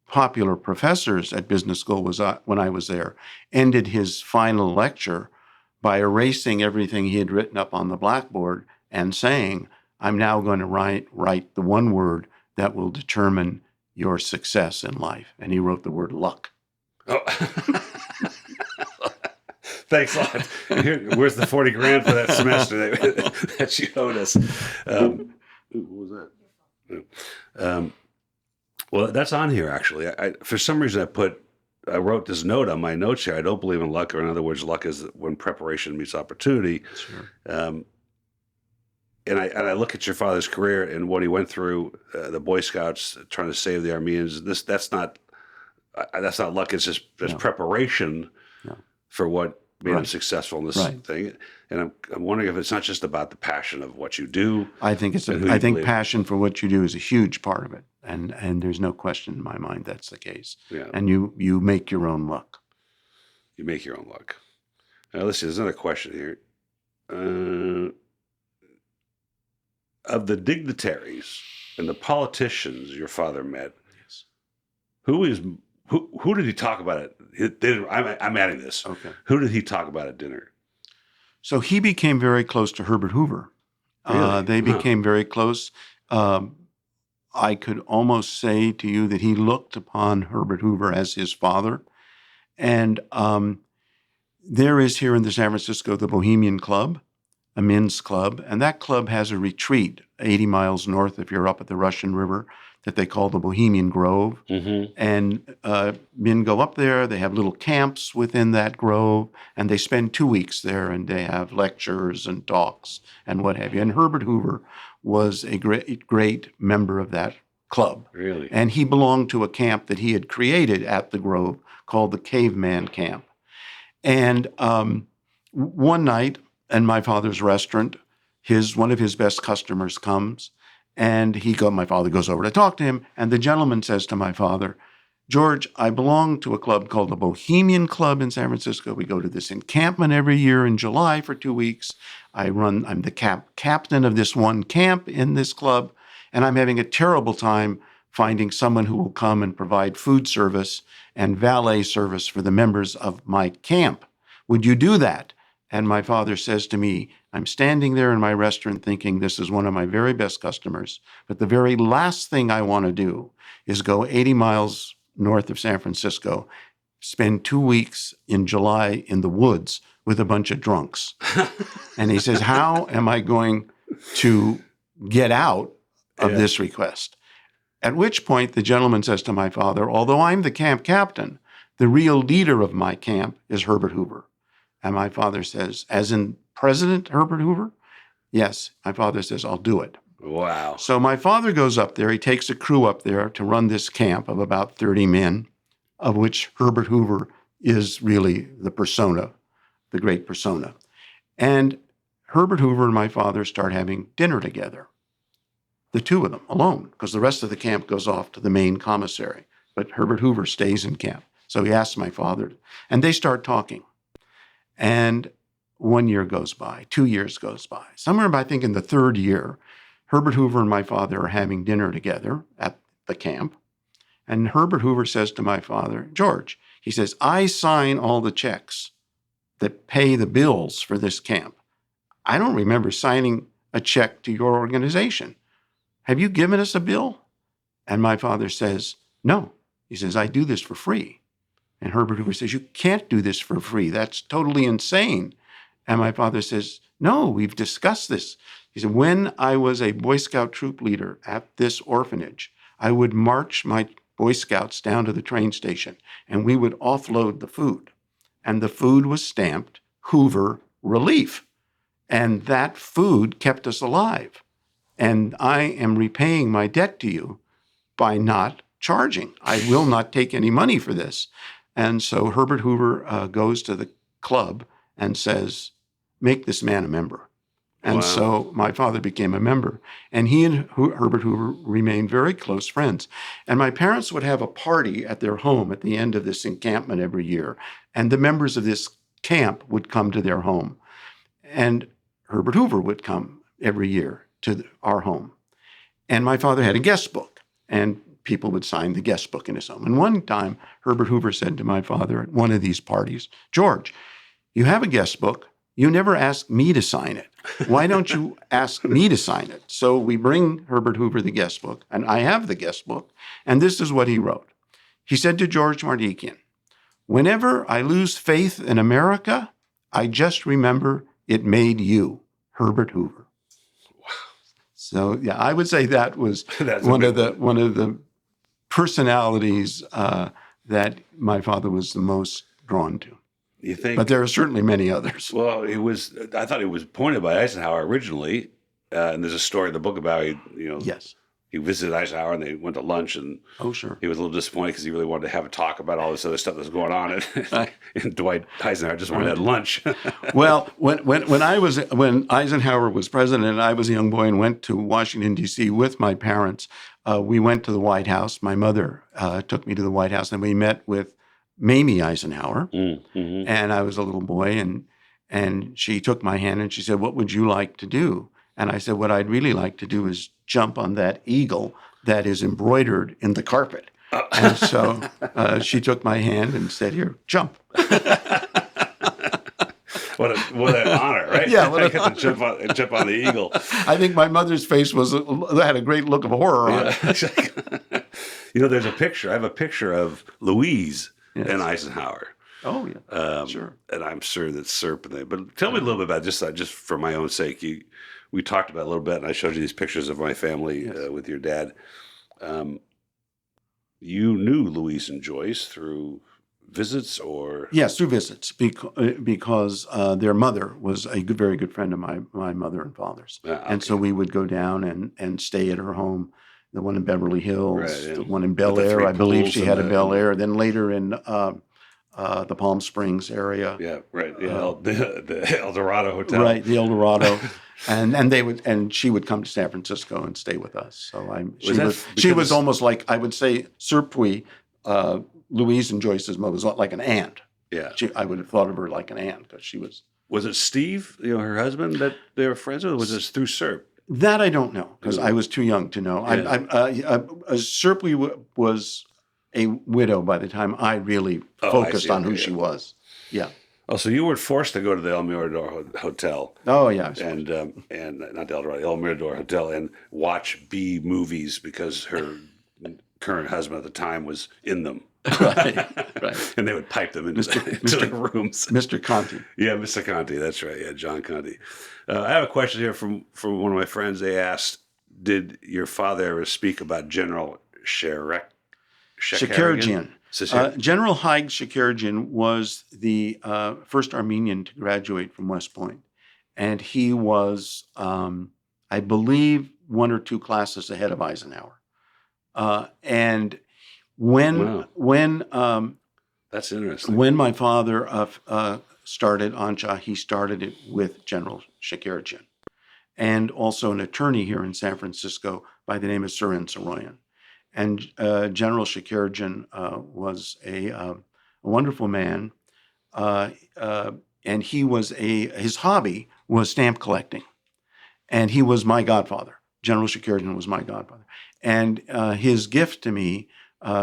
popular professors at business school was when I was there, ended his final lecture by erasing everything he had written up on the blackboard and saying, I'm now going to write the one word that will determine your success in life. And he wrote the word luck. Oh. Thanks a lot. Where's the 40 grand for that semester that you owed us? What was that? Well, that's on here, actually. For some reason, I wrote this note on my notes here. I don't believe in luck, or in other words, luck is when preparation meets opportunity. Sure. And I look at your father's career and what he went through, the Boy Scouts trying to save the Armenians. That's not luck. It's just preparation for what made him successful in this thing. And I'm wondering if it's not just about the passion of what you do. I think passion for what you do is a huge part of it, and there's no question in my mind that's the case. Yeah. And you make your own luck. You make your own luck. Now, listen, there's another question here. Of the dignitaries and the politicians your father met, who did he talk about at dinner? I'm adding this. Okay. Who did he talk about at dinner? So he became very close to Herbert Hoover. Really? They became very close. I could almost say to you that he looked upon Herbert Hoover as his father. And there is here in the San Francisco the Bohemian Club, a men's club, and that club has a retreat 80 miles north if you're up at the Russian River that they call the Bohemian Grove. Mm-hmm. And men go up there, they have little camps within that grove, and they spend 2 weeks there, and they have lectures and talks and what have you. And Herbert Hoover was a great member of that club. Really? And he belonged to a camp that he had created at the Grove called the Caveman Camp. And one night in my father's restaurant, one of his best customers comes, and my father goes over to talk to him, and the gentleman says to my father, "George, I belong to a club called the Bohemian Club in San Francisco. We go to this encampment every year in July for 2 weeks. I'm the captain of this one camp in this club, and I'm having a terrible time finding someone who will come and provide food service and valet service for the members of my camp. Would you do that?" And my father says to me, I'm standing there in my restaurant thinking this is one of my very best customers, but the very last thing I want to do is go 80 miles north of San Francisco, spend 2 weeks in July in the woods with a bunch of drunks. And he says, how am I going to get out of this request? At which point the gentleman says to my father, although I'm the camp captain, the real leader of my camp is Herbert Hoover. And my father says, as in President Herbert Hoover? Yes. My father says, I'll do it. Wow. So my father goes up there. He takes a crew up there to run this camp of about 30 men, of which Herbert Hoover is really the persona, the great persona. And Herbert Hoover and my father start having dinner together, the two of them alone, because the rest of the camp goes off to the main commissary. But Herbert Hoover stays in camp. So he asks my father, and they start talking. And 1 year goes by, 2 years goes by. Somewhere, I think, in the third year, Herbert Hoover and my father are having dinner together at the camp. And Herbert Hoover says to my father, George, he says, I sign all the checks that pay the bills for this camp. I don't remember signing a check to your organization. Have you given us a bill? And my father says, no. He says, I do this for free. And Herbert Hoover says, you can't do this for free. That's totally insane. And my father says, no, we've discussed this. He said, when I was a Boy Scout troop leader at this orphanage, I would march my Boy Scouts down to the train station, and we would offload the food. And the food was stamped Hoover Relief. And that food kept us alive. And I am repaying my debt to you by not charging. I will not take any money for this. And so Herbert Hoover goes to the club and says, make this man a member. And Wow. So my father became a member. And he and Herbert Hoover remained very close friends. And my parents would have a party at their home at the end of this encampment every year. And the members of this camp would come to their home. And Herbert Hoover would come every year to our home. And my father had a guest book. And people would sign the guest book in his home. And one time, Herbert Hoover said to my father at one of these parties, George, you have a guest book. You never asked me to sign it. Why don't you ask me to sign it? So we bring Herbert Hoover the guest book, and I have the guest book, and this is what he wrote. He said to George Mardikian, "Whenever I lose faith in America, I just remember it made you, Herbert Hoover." Wow. So yeah, I would say that was one of the personalities that my father was the most drawn to. You think? But there are certainly many others. Well, I thought it was appointed by Eisenhower originally, and there's a story in the book about Yes. he visited Eisenhower and they went to lunch, and Sure. he was a little disappointed because he really wanted to have a talk about all this other stuff that's going on, and Dwight Eisenhower just wanted to have lunch. Well, when Eisenhower was president, and I was a young boy and went to Washington D.C. with my parents, we went to the White House. My mother took me to the White House, and we met with Mamie Eisenhower, and I was a little boy, and she took my hand and she said, "What would you like to do?" And I said, "What I'd really like to do is jump on that eagle that is embroidered in the carpet." And so she took my hand and said, "Here, jump." What an honor, right? Yeah, I get to jump on the eagle. I think my mother's face had a great look of horror on it. There's a picture. I have a picture of Louise and Eisenhower. Oh yeah, sure. And I'm sure that's Serp. But tell me a little bit about just for my own sake. We talked about it a little bit, and I showed you these pictures of my family with your dad. You knew Louise and Joyce through visits, or yes, through visits, because their mother was a very good friend of my mother and father's, and so we would go down and stay at her home. The one in Beverly Hills, the one in Bel Air. I believe she had a Bel Air. Then later in the Palm Springs area. Yeah, right. The El Dorado Hotel. Right, the El Dorado. and she would come to San Francisco and stay with us. So she was almost like, I would say, Serpui, Louise and Joyce's mother was like an aunt. Yeah. I would have thought of her like an aunt because she was. Was it Steve, her husband, that they were friends with, or was it through Serp? That I don't know because I was too young to know. Yeah. Serpui was a widow by the time I really focused on who she was. Yeah. Oh, so you were forced to go to the El Mirador Hotel. Oh, yeah. And not the El Dorado, El Mirador Hotel, and watch B movies because her current husband at the time was in them. Right. And they would pipe them into the rooms. Mr. Conti. Yeah, Mr. Conti. That's right. Yeah, John Conti. I have a question here from one of my friends. They asked, did your father ever speak about General Shakarian? General Haig Mardikian was the first Armenian to graduate from West Point. And he was, I believe, one or two classes ahead of Eisenhower. And when that's interesting. When my father started Ancha, he started it with General Mardikian, and also an attorney here in San Francisco by the name of Surin Saroyan. And General Mardikian was a wonderful man, and his hobby was stamp collecting, and he was my godfather. General Mardikian was my godfather, and his gift to me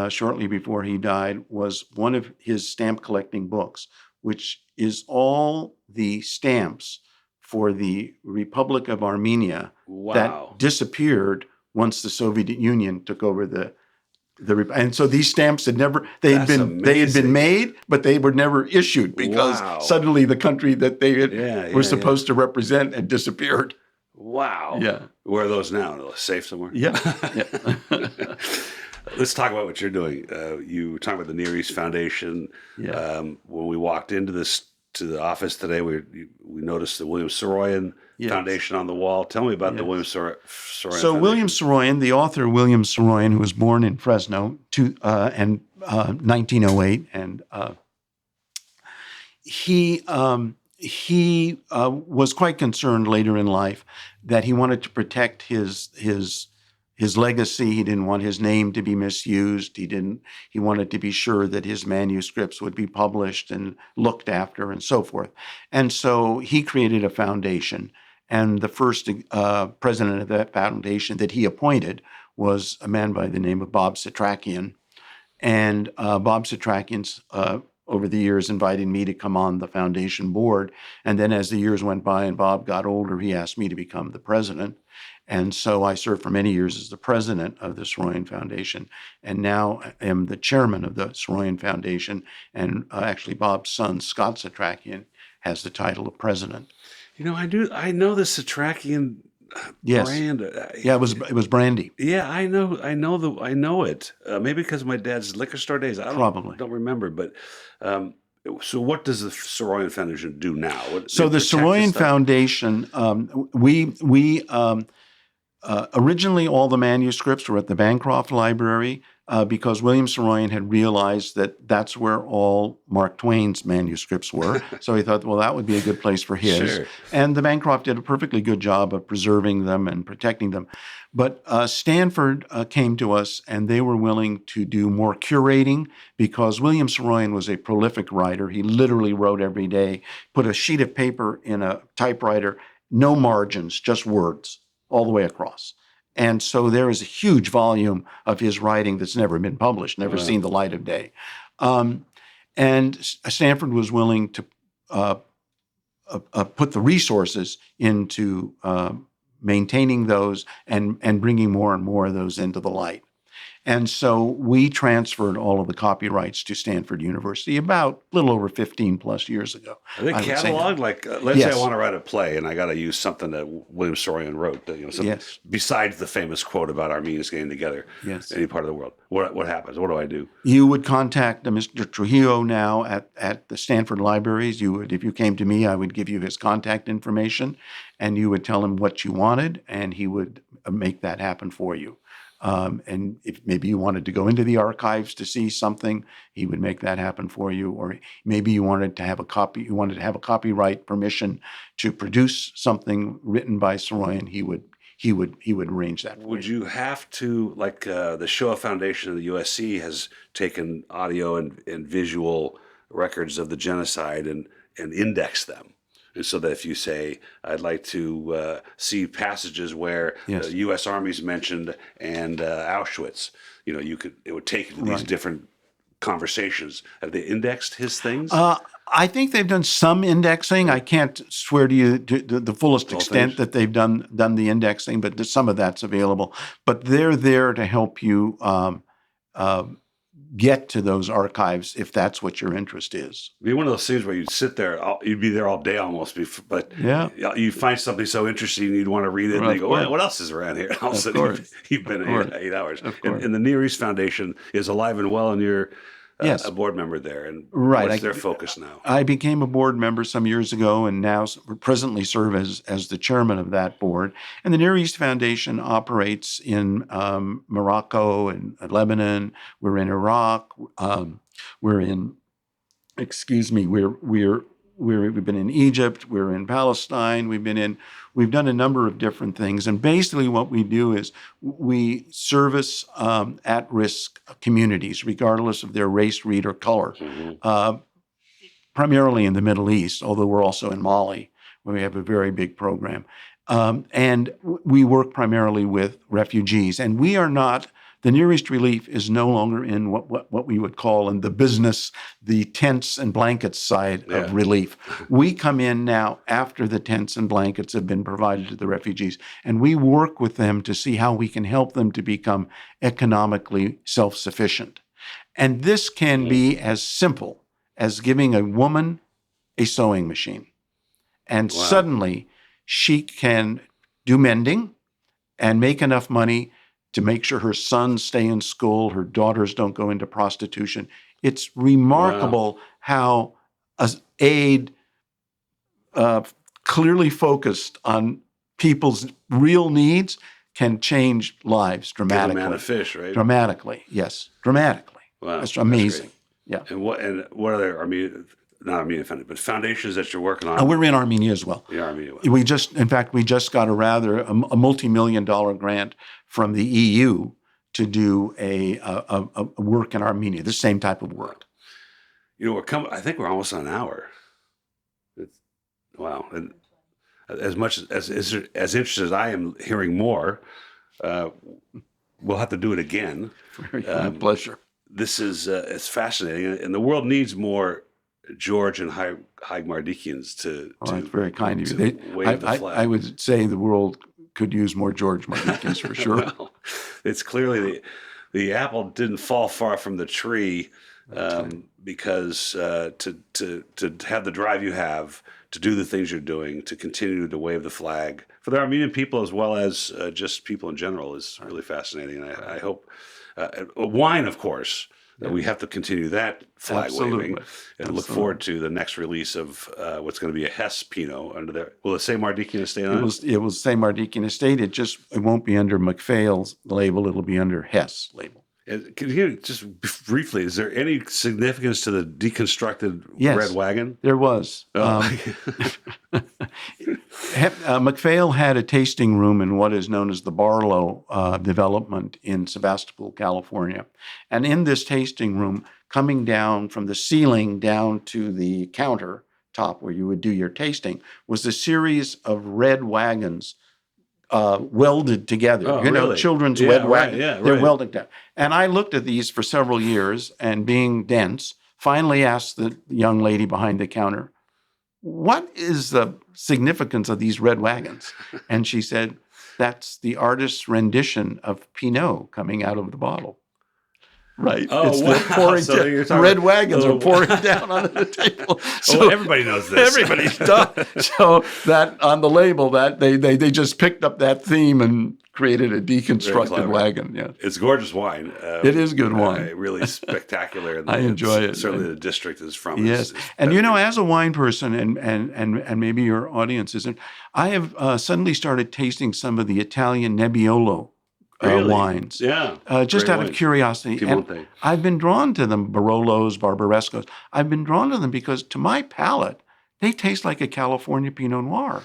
shortly before he died was one of his stamp collecting books, which is all the stamps for the Republic of Armenia that disappeared once the Soviet Union took over and so these stamps had been made, but they were never issued because suddenly the country that they were supposed to represent had disappeared. Wow. Yeah. Where are those now? Safe somewhere? Yeah. Let's talk about what you're doing. You were talking about the Near East Foundation. Yeah. When we walked into the office today, we noticed the William Saroyan Foundation on the wall. Tell me about the William Saroyan Foundation. William Saroyan, the author William Saroyan, who was born in Fresno in 1908, and he was quite concerned later in life that he wanted to protect his legacy. He didn't want his name to be misused. He wanted to be sure that his manuscripts would be published and looked after and so forth. And so he created a foundation. And the first president of that foundation that he appointed was a man by the name of Bob Satrakian. And Bob Satrakian's over the years, inviting me to come on the foundation board. And then as the years went by and Bob got older, he asked me to become the president. And so I served for many years as the president of the Saroyan Foundation, and now am the chairman of the Saroyan Foundation. And actually, Bob's son, Scott Satrakian, has the title of president. I know the Satrakian Yes. brand. Yeah, it was brandy. Yeah, I know it. Maybe because of my dad's liquor store days. I don't remember. But so, what does the Saroyan Foundation do now? So the Saroyan Foundation, we originally all the manuscripts were at the Bancroft Library because William Saroyan had realized that that's where all Mark Twain's manuscripts were. So he thought, well, that would be a good place for his. Sure. And the Bancroft did a perfectly good job of preserving them and protecting them. But Stanford came to us, and they were willing to do more curating because William Saroyan was a prolific writer. He literally wrote every day, put a sheet of paper in a typewriter, no margins, just words all the way across. And so there is a huge volume of his writing that's never been published, never seen the light of day. And Stanford was willing to put the resources into maintaining those and bringing more and more of those into the light. And so we transferred all of the copyrights to Stanford University about a little over 15 plus years ago. Are they cataloged? Like, let's say I want to write a play and I got to use something that William Saroyan wrote, besides the famous quote about Armenians getting together in any part of the world. What happens? What do I do? You would contact Mr. Trujillo now at the Stanford libraries. If you came to me, I would give you his contact information, and you would tell him what you wanted, and he would make that happen for you. And if maybe you wanted to go into the archives to see something, he would make that happen for you. Or maybe you wanted to have a copyright permission to produce something written by Saroyan, he would arrange that. Would you have to, like the Shoah Foundation of the USC has taken audio and visual records of the genocide and indexed them? And so that if you say, I'd like to see passages where the U.S. Army is mentioned and Auschwitz, it would take you to these different conversations. Have they indexed his things? I think they've done some indexing. I can't swear to you to the fullest extent that they've done the indexing, but some of that's available. But they're there to help you get to those archives if that's what your interest is. It'd be one of those things where you'd sit there, you'd be there all day almost, but you find something so interesting you'd want to read it, and you go, well, what else is around here? And all of a sudden you've been here 8 hours. And the Near East Foundation is alive and well, and you're a board member there. And what's their focus now? I became a board member some years ago and now presently serve as the chairman of that board. And the Near East Foundation operates in Morocco and Lebanon. We're in Iraq. We've been in Egypt. We're in Palestine. We've done a number of different things. And basically what we do is we service at-risk communities, regardless of their race, creed, or color, primarily in the Middle East, although we're also in Mali, where we have a very big program. And we work primarily with refugees. And we are not... The Near East Relief is no longer in what we would call in the business, the tents and blankets side of relief. We come in now after the tents and blankets have been provided to the refugees, and we work with them to see how we can help them to become economically self-sufficient. And this can be as simple as giving a woman a sewing machine. And suddenly she can do mending and make enough money to make sure her sons stay in school, her daughters don't go into prostitution. It's remarkable how aid clearly focused on people's real needs can change lives dramatically. Get a man a fish, right? Dramatically, yes, dramatically. Wow, that's amazing. And what other not Armenian foundation, but foundations that you're working on? We're in Armenia as well. Yeah, Armenia. We just got a multi-million-dollar grant from the EU to do a work in Armenia, the same type of work. I think we're almost on an hour. Wow. And as much as interested as I am hearing more, we'll have to do it again. Pleasure. this is it's fascinating, and the world needs more George and Haig Mardikians to. That's very kind of you. Wave the flag. I would say the world could use more George Mardikians for sure. Well, it's clearly the apple didn't fall far from the tree, because to have the drive you have, to do the things you're doing, to continue to wave the flag for the Armenian people as well as just people in general is really fascinating. And I hope wine, of course. We have to continue that flag waving, and look forward to the next release of what's going to be a Hess Pinot under there. Will it say Mardikian Estate on it? It will say Mardikian Estate. It won't be under MacPhail's label. It'll be under Hess label. Can you just briefly, is there any significance to the deconstructed red wagon? There was. MacPhail had a tasting room in what is known as the Barlow development in Sebastopol, California. And in this tasting room, coming down from the ceiling down to the counter top where you would do your tasting, was a series of red wagons welded together. Really? Children's wed wagons. Yeah, They're right. welded together. And I looked at these for several years and being dense, finally asked the young lady behind the counter, what is the significance of these red wagons? And she said, that's the artist's rendition of Pinot coming out of the bottle. Right. Oh, it's wow. pouring So you're talking red about- wagons are pouring down onto the table. So everybody knows this. Everybody's done. So that on the label, that they just picked up that theme and created a deconstructed wagon. Yeah, It's gorgeous wine. It is good wine. Really spectacular. And I enjoy it. Certainly the district is from. Yes, and as a wine person, and maybe your audience isn't, I have suddenly started tasting some of the Italian Nebbiolo wines. Yeah. Just Great out of wines. curiosity. Piemonte. And I've been drawn to them, Barolos, Barbarescos. I've been drawn to them because, to my palate, they taste like a California Pinot Noir.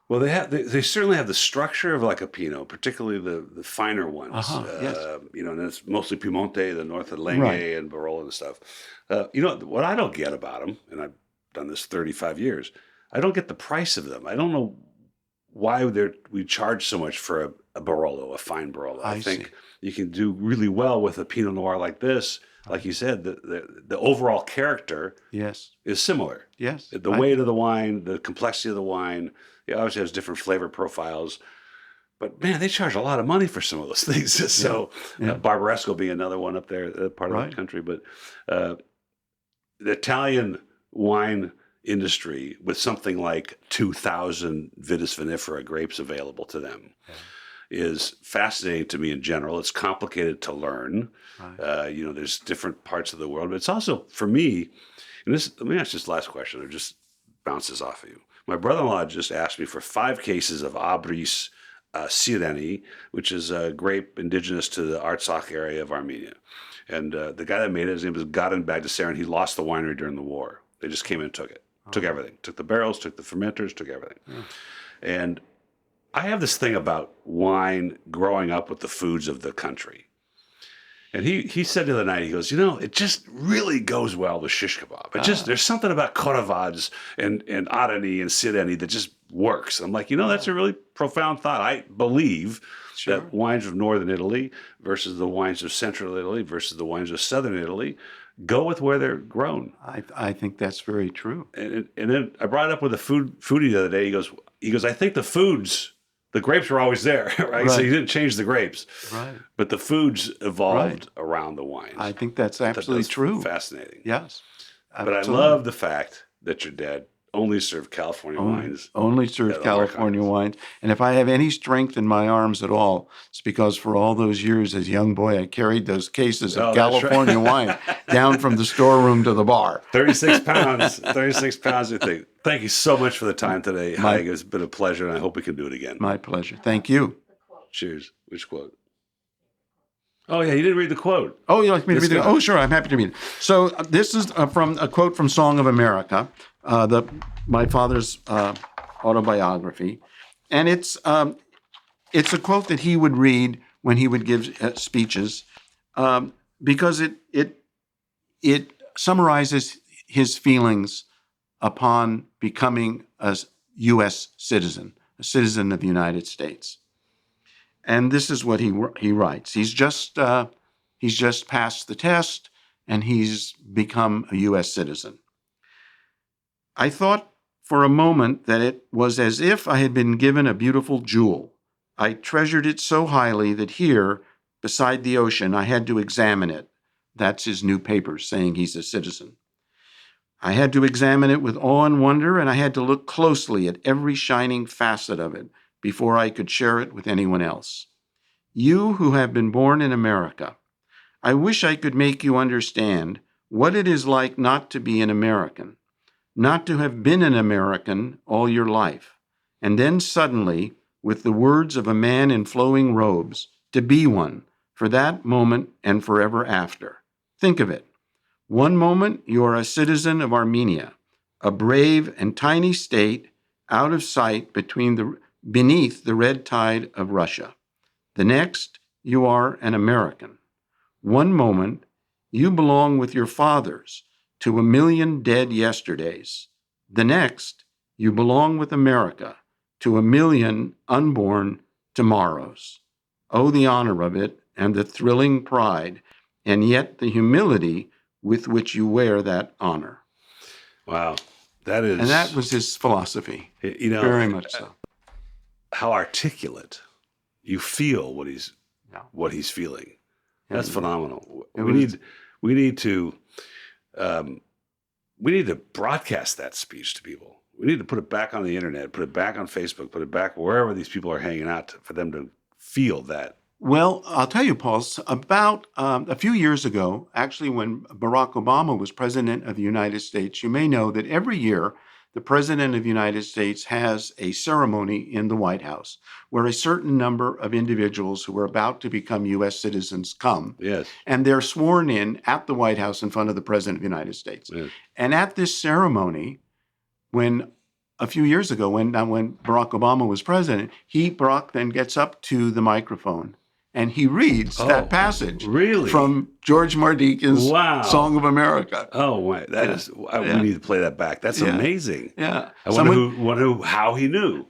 Well, they certainly have the structure of like a Pinot, particularly the finer ones. Yes. And it's mostly Piemonte, the North of Lenge Right. and Barolo and stuff. What I don't get about them, and I've done this 35 years, I don't get the price of them. I don't know why we charge so much for a Barolo, a fine Barolo. I think see. you can do really well with a Pinot Noir like this. Like you said, the overall character Yes. is similar. Yes. The weight of the wine, the complexity of the wine, it obviously has different flavor profiles. But man, they charge a lot of money for some of those things. So Barbaresco being another one up there, part of the country. But the Italian wine industry, with something like 2,000 Vitis vinifera grapes available to them, is fascinating to me in general. It's complicated to learn. Right. There's different parts of the world, but it's also, for me, and let me ask this last question. It just bounces off of you. My brother-in-law just asked me for 5 cases of Abris Sireni, which is a grape indigenous to the Artsakh area of Armenia. And the guy that made it, his name was Garin Bagdasarian. He lost the winery during the war. They just came in and took it. Took everything. Took the barrels, took the fermenters, took everything. Yeah. And I have this thing about wine growing up with the foods of the country. And he said the other night, he goes, it just really goes well with shish kebab. There's something about koravads and arani and sireni that just works. I'm like, that's a really profound thought. I believe that wines of northern Italy versus the wines of central Italy versus the wines of southern Italy go with where they're grown. I think that's very true. And then I brought it up with a foodie the other day. He goes, I think the grapes were always there, right? So he didn't change the grapes. Right. But the foods evolved around the wines. I think that's absolutely true. Fascinating. Yes. Absolutely. But I love the fact that your dad only served California wines. Only served California wines. And if I have any strength in my arms at all, it's because for all those years as a young boy, I carried those cases of California wine down from the storeroom to the bar. 36 pounds. 36 pounds, I think. Thank you so much for the time today, Haig. It's been a pleasure, and I hope we can do it again. My pleasure. Thank you. Cheers. Which quote? Oh, yeah, you didn't read the quote. Oh, you'd like me to read it? Oh, sure, I'm happy to read it. So this is from a quote from Song of America, my father's autobiography. And it's a quote that he would read when he would give speeches because it summarizes his feelings upon becoming a U.S. citizen, a citizen of the United States. And this is what he writes. He's just passed the test. and he's become a U.S. citizen. I thought for a moment that it was as if I had been given a beautiful jewel. I treasured it so highly that here, beside the ocean, I had to examine it. That's his new papers saying he's a citizen. I had to examine it with awe and wonder, and I had to look closely at every shining facet of it before I could share it with anyone else. You who have been born in America, I wish I could make you understand what it is like not to be an American, not to have been an American all your life, and then suddenly, with the words of a man in flowing robes, to be one for that moment and forever after. Think of it. One moment you are a citizen of Armenia, a brave and tiny state out of sight beneath the red tide of Russia. The next, you are an American. One moment, you belong with your fathers to a million dead yesterdays. The next, you belong with America to a million unborn tomorrows. Oh, the honor of it and the thrilling pride, and yet the humility with which you wear that honor. Wow. That is... And that was his philosophy. You know, very much so. How articulate you feel what he's feeling. That's phenomenal. We need to broadcast that speech to people. We need to put it back on the internet, put it back on Facebook, put it back wherever these people are hanging out for them to feel that. Well, I'll tell you, Paul, about a few years ago, actually when Barack Obama was president of the United States, you may know that every year the president of the United States has a ceremony in the White House where a certain number of individuals who are about to become U.S. citizens come. Yes. And they're sworn in at the White House in front of the president of the United States. Yes. And at this ceremony, a few years ago, when Barack Obama was president, Barack then gets up to the microphone and he reads that passage from George Mardikian's Song of America. Oh, my. We need to play that back. That's amazing. Yeah. I wonder how he knew.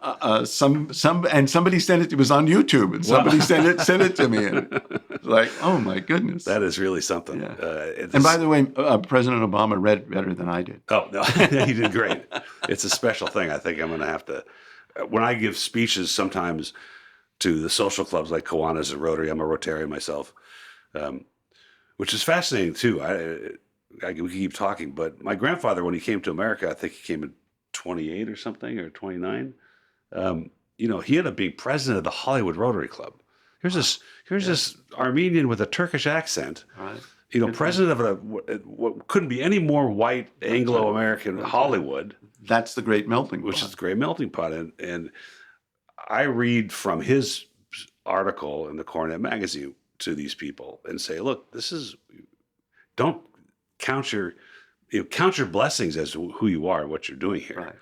Somebody sent it. It was on YouTube, and somebody sent it to me. And it's like, oh, my goodness. That is really something. Yeah. And by the way, President Obama read better than I did. Oh, no. He did great. It's a special thing. I think I'm going to have to, when I give speeches sometimes to the social clubs like Kiwanis and Rotary. I'm a Rotarian myself, which is fascinating too. We can keep talking, but my grandfather, when he came to America, I think he came in 28 or something, or 29. He ended up being president of the Hollywood Rotary Club. Here's this Armenian with a Turkish accent. Right. President of what couldn't be any more white Anglo-American Hollywood. That's the great melting pot. Which is the great melting pot. And I read from his article in the Coronet magazine to these people and say, look, don't count your blessings as who you are and what you're doing here. Right.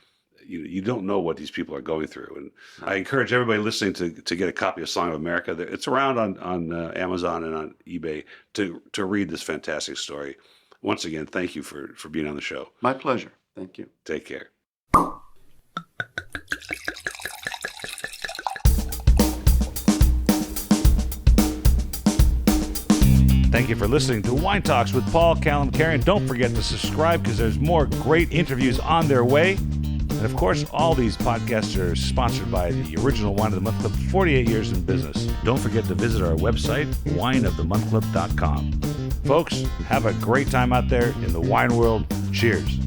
You don't know what these people are going through. And I encourage everybody listening to get a copy of Song of America. It's around on Amazon and on eBay to read this fantastic story. Once again, thank you for being on the show. My pleasure. Thank you. Take care. Thank you for listening to Wine Talks with Paul Khayyams. Don't forget to subscribe because there's more great interviews on their way. And of course, all these podcasts are sponsored by the original Wine of the Month Club, 48 years in business. Don't forget to visit our website, wineofthemonthclub.com. Folks, have a great time out there in the wine world. Cheers.